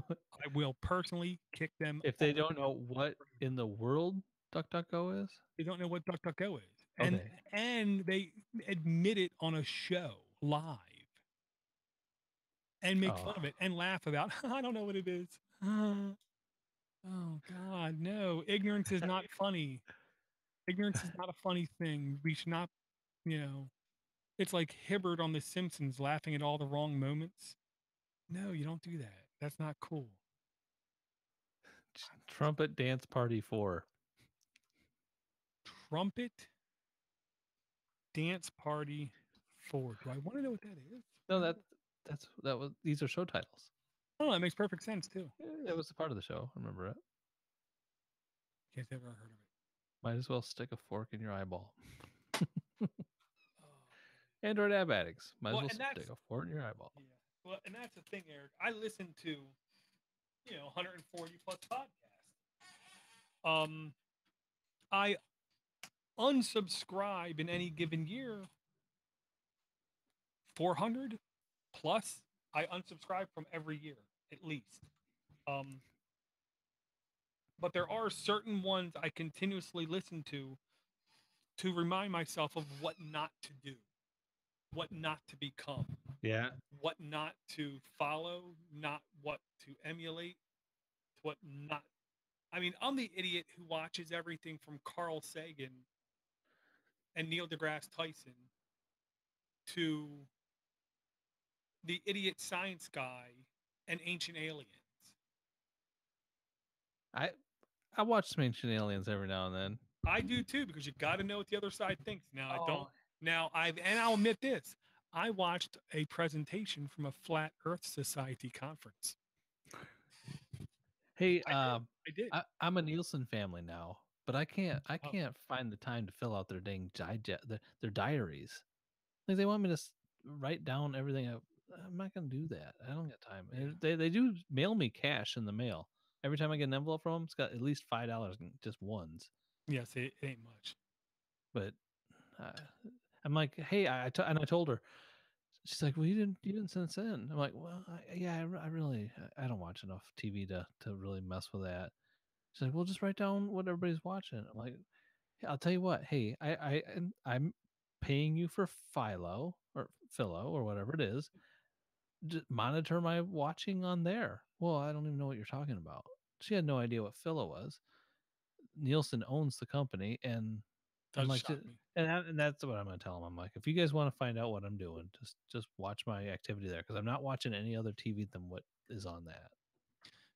I will personally kick them. If they don't know what in the world DuckDuckGo is, they don't know what DuckDuckGo is, okay. and they admit it on a show live, and make fun of it and laugh about. I don't know what it is. Oh God, no! Ignorance is not funny. Ignorance is not a funny thing. We should not, it's like Hibbert on The Simpsons laughing at all the wrong moments. No, you don't do that. That's not cool. Trumpet Dance Party 4. Trumpet Dance Party 4. Do I want to know what that is? No, these are show titles. Oh, that makes perfect sense too. It was a part of the show. I remember it. Can't say I've ever heard of it. Might as well stick a fork in your eyeball. Android App Addicts. Might as well stick a fork in your eyeball. Yeah. Well, and that's the thing, Eric. I listen to, 140 plus podcasts. I unsubscribe in any given year 400 plus. I unsubscribe from every year at least. But there are certain ones I continuously listen to remind myself of what not to do, what not to become. Yeah. What not to follow, not what to emulate, what not. I mean, I'm the idiot who watches everything from Carl Sagan and Neil deGrasse Tyson to the idiot science guy and Ancient Aliens. I watch some Ancient Aliens every now and then. I do too, because you got to know what the other side thinks. Now I don't. Now I'll admit this. I watched a presentation from a Flat Earth Society conference. Hey, I did. I'm a Nielsen family now, but I can't find the time to fill out their dang their diaries. Like they want me to write down everything. I'm not gonna do that. I don't got time. Yeah. They do mail me cash in the mail. Every time I get an envelope from them, it's got at least $5 in just ones. Yes, it ain't much. But I'm like, hey, and I told her. She's like, well, you didn't send us in. I'm like, well, I really don't watch enough TV to really mess with that. She's like, well, just write down what everybody's watching. I'm like, hey, I'll tell you what. Hey, I'm paying you for Philo or whatever it is. Just monitor my watching on there. Well, I don't even know what you're talking about. She had no idea what Philo was. Nielsen owns the company, and Does like, shock me. and that's what I'm gonna tell them. I'm like, if you guys want to find out what I'm doing, just watch my activity there because I'm not watching any other TV than what is on that.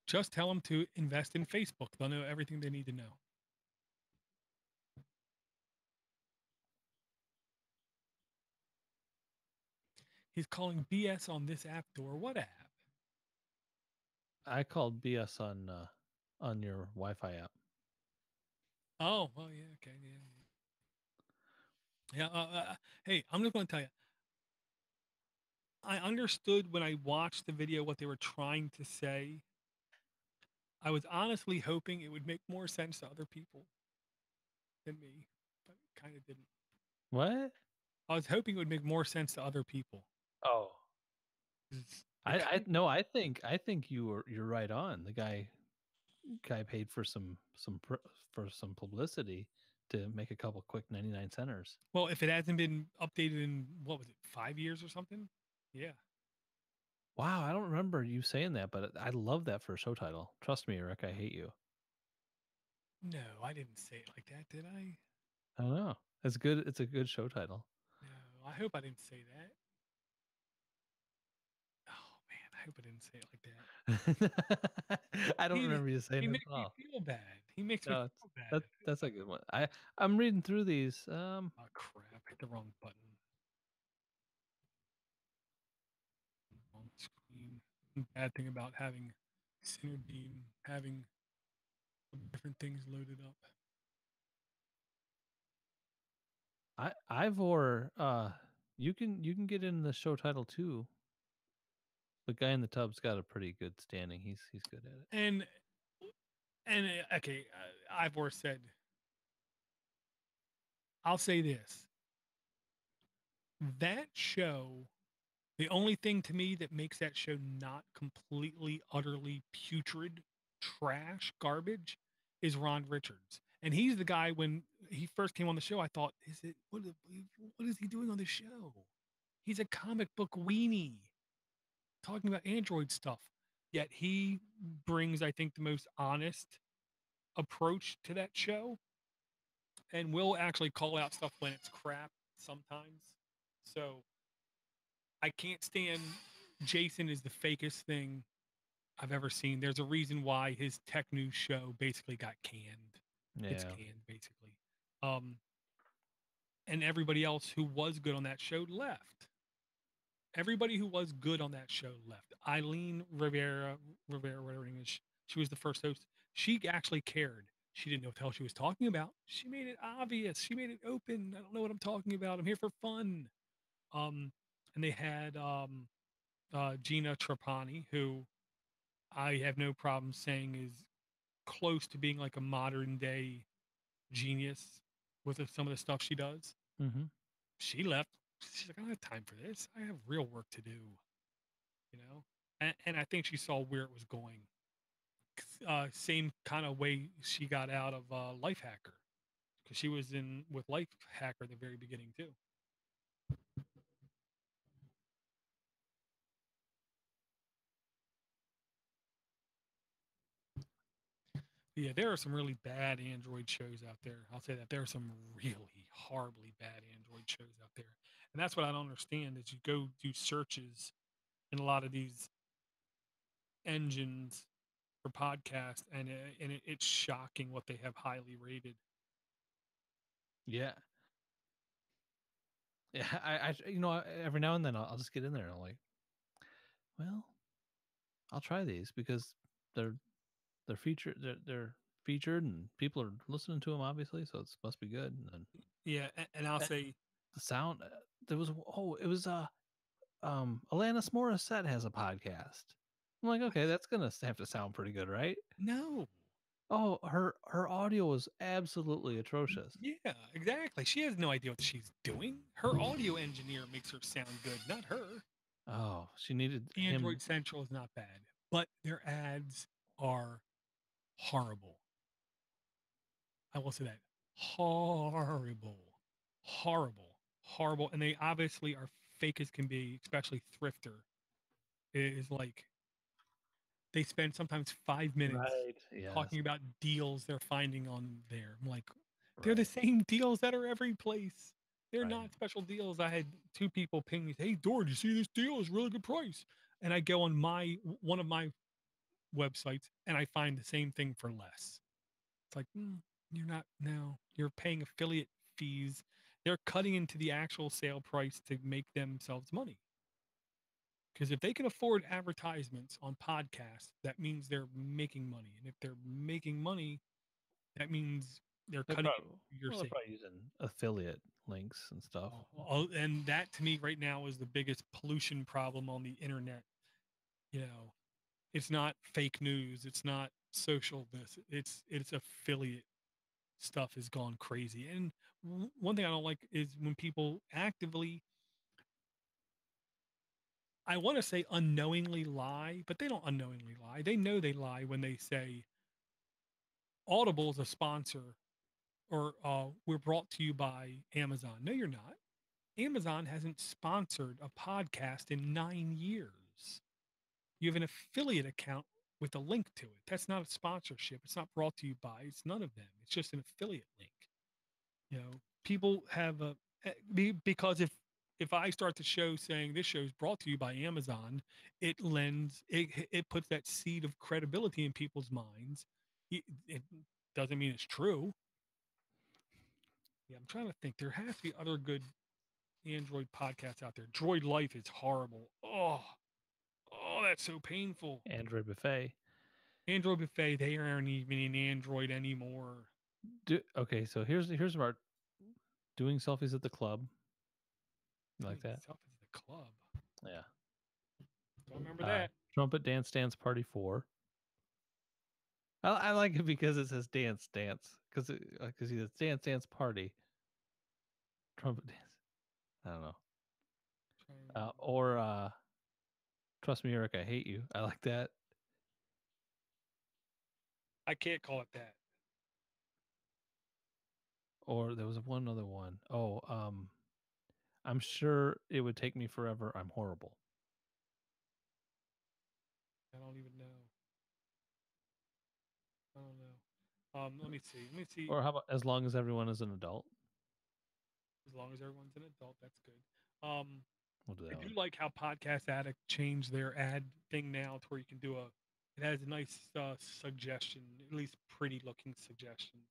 Just tell them to invest in Facebook. They'll know everything they need to know. He's calling BS on this app door. What app? I called BS on your Wi-Fi app. Oh, well, yeah, okay, yeah. Hey, I'm just going to tell you. I understood when I watched the video what they were trying to say. I was honestly hoping it would make more sense to other people than me, but it kind of didn't. What? I was hoping it would make more sense to other people. Oh, 'Cause I no, I think you're right on. The guy paid for for some publicity to make a couple quick 99 centers. Well, if it hasn't been updated in what was it, 5 years or something? Yeah. Wow, I don't remember you saying that, but I love that for a show title. Trust me, Rick, I hate you. No, I didn't say it like that, did I? I don't know. It's good. It's a good show title. No, I hope I didn't say that. Oh man, I hope I didn't say it like that. I don't remember you saying He it makes at me all. feel bad. He makes me No, feel bad. that's a good one. I'm reading through these. Oh crap! I hit the wrong button. Wrong screen. Bad thing about having Synergy and having different things loaded up. Ivor, you can get in the show title too. The guy in the tub's got a pretty good standing. He's good at it. And okay, Ivor said, I'll say this: that show, the only thing to me that makes that show not completely, utterly putrid, trash, garbage, is Ron Richards. And he's the guy when he first came on the show. I thought, what is he doing on the show? He's a comic book weenie talking about Android stuff. Yet he brings, I think, the most honest approach to that show and will actually call out stuff when it's crap sometimes. So I can't stand Jason is the fakest thing I've ever seen. There's a reason why his tech news show basically got canned. Yeah. It's canned basically. And everybody else who was good on that show left. Everybody who was good on that show left. Eileen Rivera, whatever her name is, she was the first host. She actually cared. She didn't know what the hell she was talking about. She made it obvious. She made it open. I don't know what I'm talking about. I'm here for fun. And they had Gina Trapani, who I have no problem saying is close to being like a modern day genius with some of the stuff she does. Mm-hmm. She left. She's like, I don't have time for this. I have real work to do, you know? And I think she saw where it was going. Same kind of way she got out of Life Hacker, because she was in with Life Hacker at the very beginning too. Yeah, there are some really bad Android shows out there. I'll say that there are some really horribly bad Android shows out there. And that's what I don't understand is you go do searches in a lot of these engines for podcasts, and it's shocking what they have highly rated. Yeah. Yeah, I every now and then I'll just get in there and I'm like, well, I'll try these because they're featured they're featured and people are listening to them obviously, so it must be good. And Yeah, and I'll say the sound there was it was Alanis Morissette has a podcast. I'm like, okay, that's gonna have to sound pretty good, right? no. Oh, her audio was absolutely atrocious. Yeah, exactly. She has no idea what she's doing. Her audio engineer makes her sound good, not her. Oh, she needed Android him. Central is not bad, but their ads are horrible. I will say that. Horrible. Horrible. Horrible. And they obviously are fake as can be, especially Thrifter. It is like they spend sometimes 5 minutes Right. Yeah. talking about deals they're finding on there. I'm like, They're the Right. same deals that are every place. They're Right. not special deals. I had two people ping me, "Hey, Dor, did you see this deal? It's a really good price." And I go on one of my websites and I find the same thing for less. It's like, you're not, no, you're paying affiliate fees. They're cutting into the actual sale price to make themselves money. Because if they can afford advertisements on podcasts, that means they're making money. And if they're making money, that means they're They're cutting probably, your well, they're savings. probably using affiliate links and stuff. And that to me right now is the biggest pollution problem on the internet. You know, it's not fake news. It's not social this. It's affiliate stuff has gone crazy. And one thing I don't like is when people actively, I want to say unknowingly lie, but they don't unknowingly lie. They know they lie when they say Audible is a sponsor or we're brought to you by Amazon. No, you're not. Amazon hasn't sponsored a podcast in 9 years. You have an affiliate account with a link to it. That's not a sponsorship. It's not brought to you by. It's none of them. It's just an affiliate link. You know, people have a because if I start the show saying this show is brought to you by Amazon, it puts that seed of credibility in people's minds. It doesn't mean it's true. Yeah, I'm trying to think. There has to be other good Android podcasts out there. Droid Life is horrible. Oh, that's so painful. Android Buffet. Android Buffet, they aren't even in Android anymore. Okay, so here's our doing selfies at the club. You like that? Self is the club. Yeah. Don't remember that. Trumpet Dance Dance Party 4. I like it because it says dance dance because it's dance dance party. Trumpet dance. I don't know. Or Trust Me, Eric, I Hate You. I like that. I can't call it that. Or there was one other one. Oh, I'm sure it would take me forever. I'm horrible. I don't even know. I don't know. Let me see. Let me see. Or how about As Long as Everyone is an Adult? As long as everyone's an adult, that's good. We'll do I that do one. like how Podcast Addict changed their ad thing now to where you can do a. It has a nice suggestion, at least pretty looking suggestions.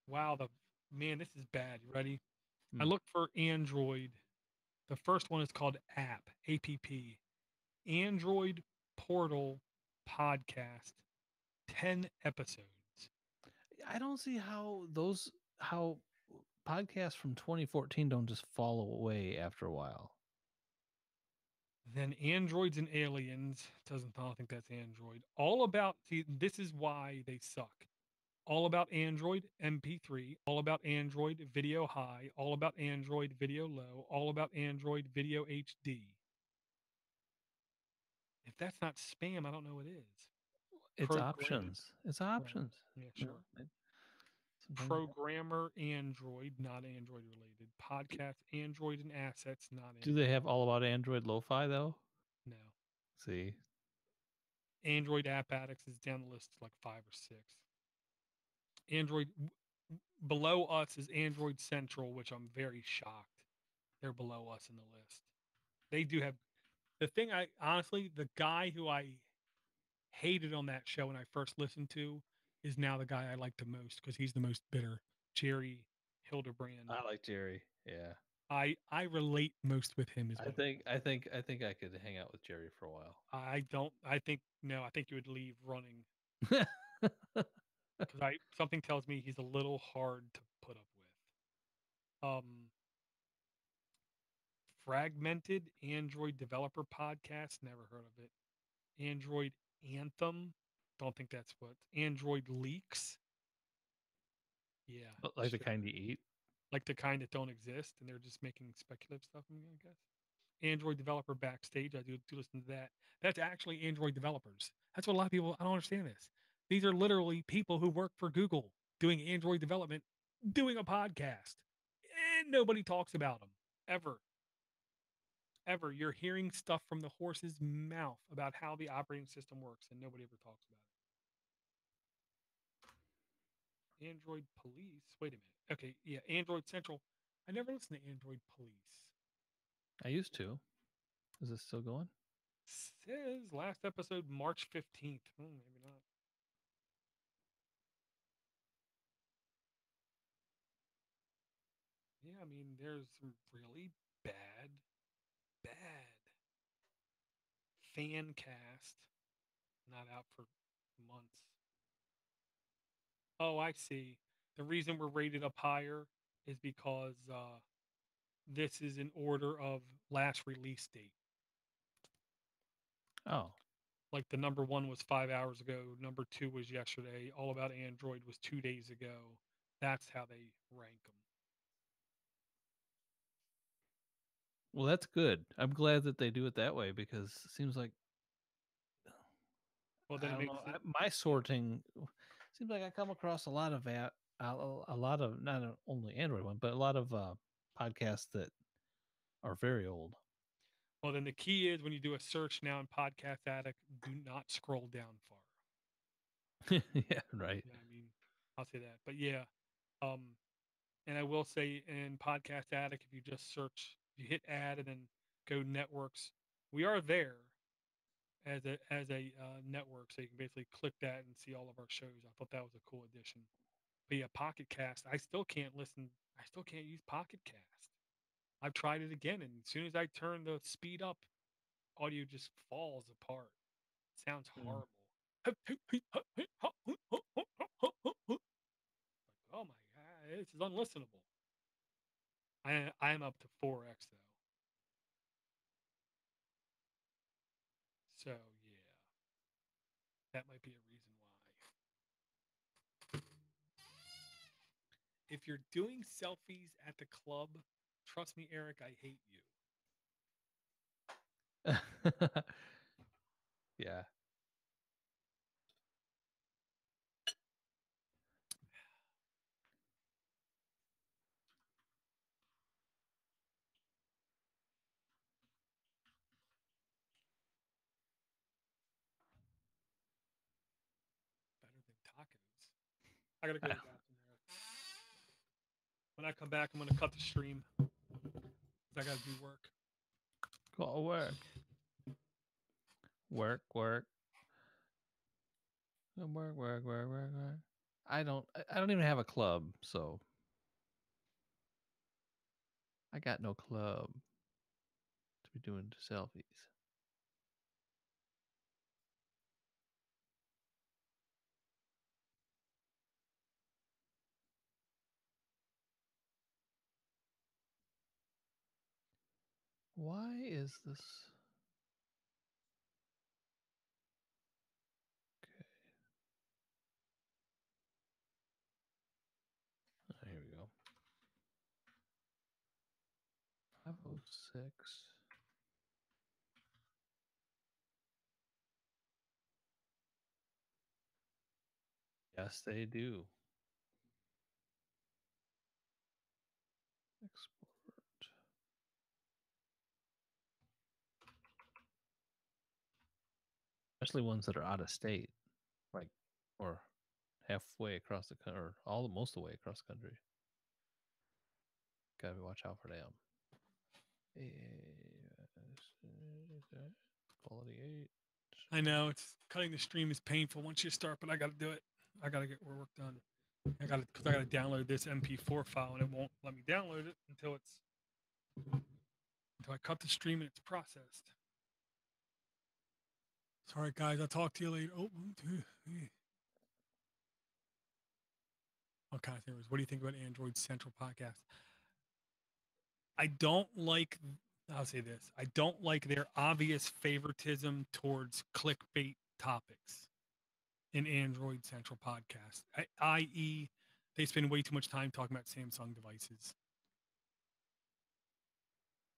Wow, the man, this is bad. You ready? I looked for Android. The first one is called App, Android Portal Podcast, 10 episodes. I don't see how podcasts from 2014 don't just fall away after a while. Then Androids and Aliens. I don't think that's Android. All about, see, this is why they suck. All about Android MP3, all about Android Video High, all about Android Video Low, all about Android Video HD. If that's not spam, I don't know what is. It's options. It's options. Yeah, sure. Sometimes Programmer Android, not Android related. Podcast Android and Assets, not Android. do they have All About Android Lo-Fi though? No. See, Android App Addicts is down the list like 5 or 6. Android below us is Android Central, which I'm very shocked. They're below us in the list. They do have the thing. I honestly, the guy who I hated on that show when I first listened to is now the guy I like the most because he's the most bitter. Jerry Hildebrand. I like Jerry. Yeah, I relate most with him as well. I think I could hang out with Jerry for a while. I don't. I think no. I think you would leave running because something tells me he's a little hard to put up with. Fragmented Android Developer Podcast. Never heard of it. Android Anthem. Don't think that's what. Android Leaks. Yeah. Like the kind you eat. Like the kind that don't exist, and they're just making speculative stuff. I guess. Android Developer Backstage. I do listen to that. That's actually Android developers. That's what a lot of people. I don't understand this. These are literally people who work for Google doing Android development, doing a podcast, and nobody talks about them ever. Ever. You're hearing stuff from the horse's mouth about how the operating system works, and nobody ever talks about it. Android Police. Wait a minute. Okay, yeah, Android Central. I never listened to Android Police. I used to. Is it still going? Says last episode March 15th. Maybe not. Yeah, I mean, there's some really bad fan cast not out for months. Oh, I see. The reason we're rated up higher is because this is in order of last release date. Oh, Like the number one was 5 hours ago, number two was yesterday, All About Android was 2 days ago. That's how they rank them. well, that's good. I'm glad that they do it that way because it seems like Well, then I it don't makes know. it. My sorting seems like I come across a lot of a lot of not only Android one, but a lot of podcasts that are very old. Well, then the key is when you do a search now in Podcast Addict, do not scroll down far. Yeah, right. Yeah, I mean, I'll say that. But yeah, um, and I will say in Podcast Addict, if you just search, you hit add and then go networks, we are there as a network, so you can basically click that and see all of our shows. I thought that was a cool addition. But yeah, Pocket Cast, I still can't listen. I still can't use Pocket Cast. I've tried it again, and as soon as I turn the speed up, audio just falls apart. It sounds Mm. horrible. Like, oh my god, this is unlistenable. I am up to 4x though. So yeah, that might be a reason why. If you're doing selfies at the club, trust me, Eric, I hate you. Yeah. Better than tacos. I gotta go to the bathroom, Eric. When I come back, I'm gonna cut the stream. I gotta do work. Go work. Work, work. Work, work, work, work, work. I don't even have a club, so I got no club to be doing selfies. Why is this? Okay. Here we go. 506. Yes, they do. Export. Especially ones that are out of state, like or halfway across the country, or all most of the way across the country. Gotta watch out for them. Quality 8. I know it's cutting the stream is painful once you start, but I gotta do it. I gotta get work done. I gotta download this MP4 file, and it won't let me download it until I cut the stream and it's processed. Sorry, guys. I'll talk to you later. Oh, okay. What do you think about Android Central Podcast? I don't like. I'll say this. I don't like their obvious favoritism towards clickbait topics in Android Central Podcast, i.e., they spend way too much time talking about Samsung devices.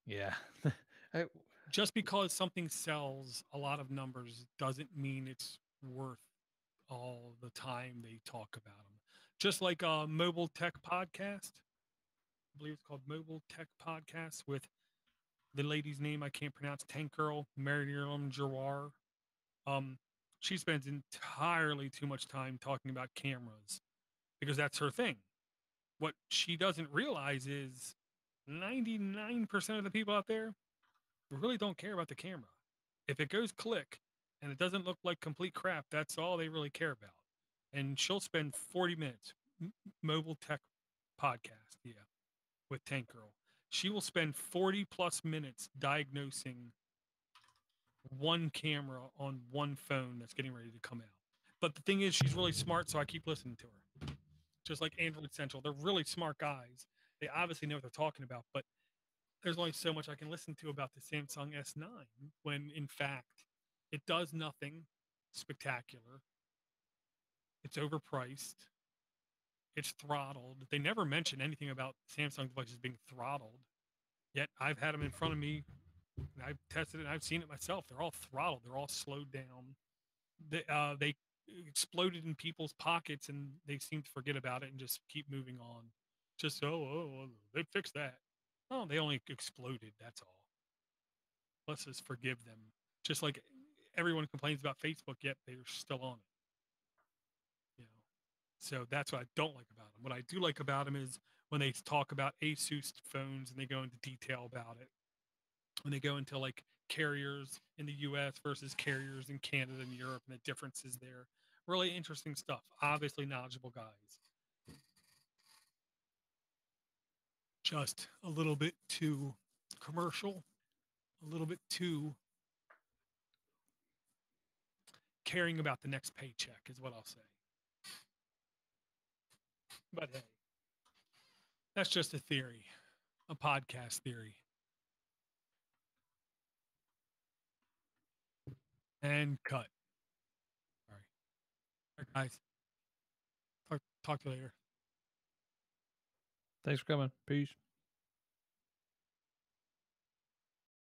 Yeah. Just because something sells a lot of numbers doesn't mean it's worth all the time they talk about them. Just like a mobile tech podcast. I believe it's called Mobile Tech Podcast with the lady's name I can't pronounce, Tank Girl, Maryam Jawar. She spends entirely too much time talking about cameras because that's her thing. What she doesn't realize is 99% of the people out there really don't care about the camera. If it goes click and it doesn't look like complete crap, that's all they really care about. And she'll spend 40 minutes, mobile tech podcast, yeah, with Tank Girl. She will spend 40 plus minutes diagnosing one camera on one phone that's getting ready to come out. But the thing is, she's really smart, so I keep listening to her. Just like Android Central, they're really smart guys. They obviously know what they're talking about, but there's only so much I can listen to about the Samsung S9 when, in fact, it does nothing spectacular. It's overpriced. It's throttled. They never mention anything about Samsung devices being throttled. Yet I've had them in front of me, and I've tested it, and I've seen it myself. They're all throttled. They're all slowed down. They exploded in people's pockets, and they seem to forget about it and just keep moving on. Just, they fixed that. Oh, they only exploded. That's all. Let's just forgive them. Just like everyone complains about Facebook, yet they're still on it. So that's what I don't like about them. What I do like about them is when they talk about Asus phones and they go into detail about it. When they go into like carriers in the US versus carriers in Canada and Europe and the differences there. Really interesting stuff. Obviously knowledgeable guys. Just a little bit too commercial, a little bit too caring about the next paycheck is what I'll say. But hey, that's just a theory, a podcast theory. And cut. Sorry. All right, guys. Talk to you later. Thanks for coming. Peace.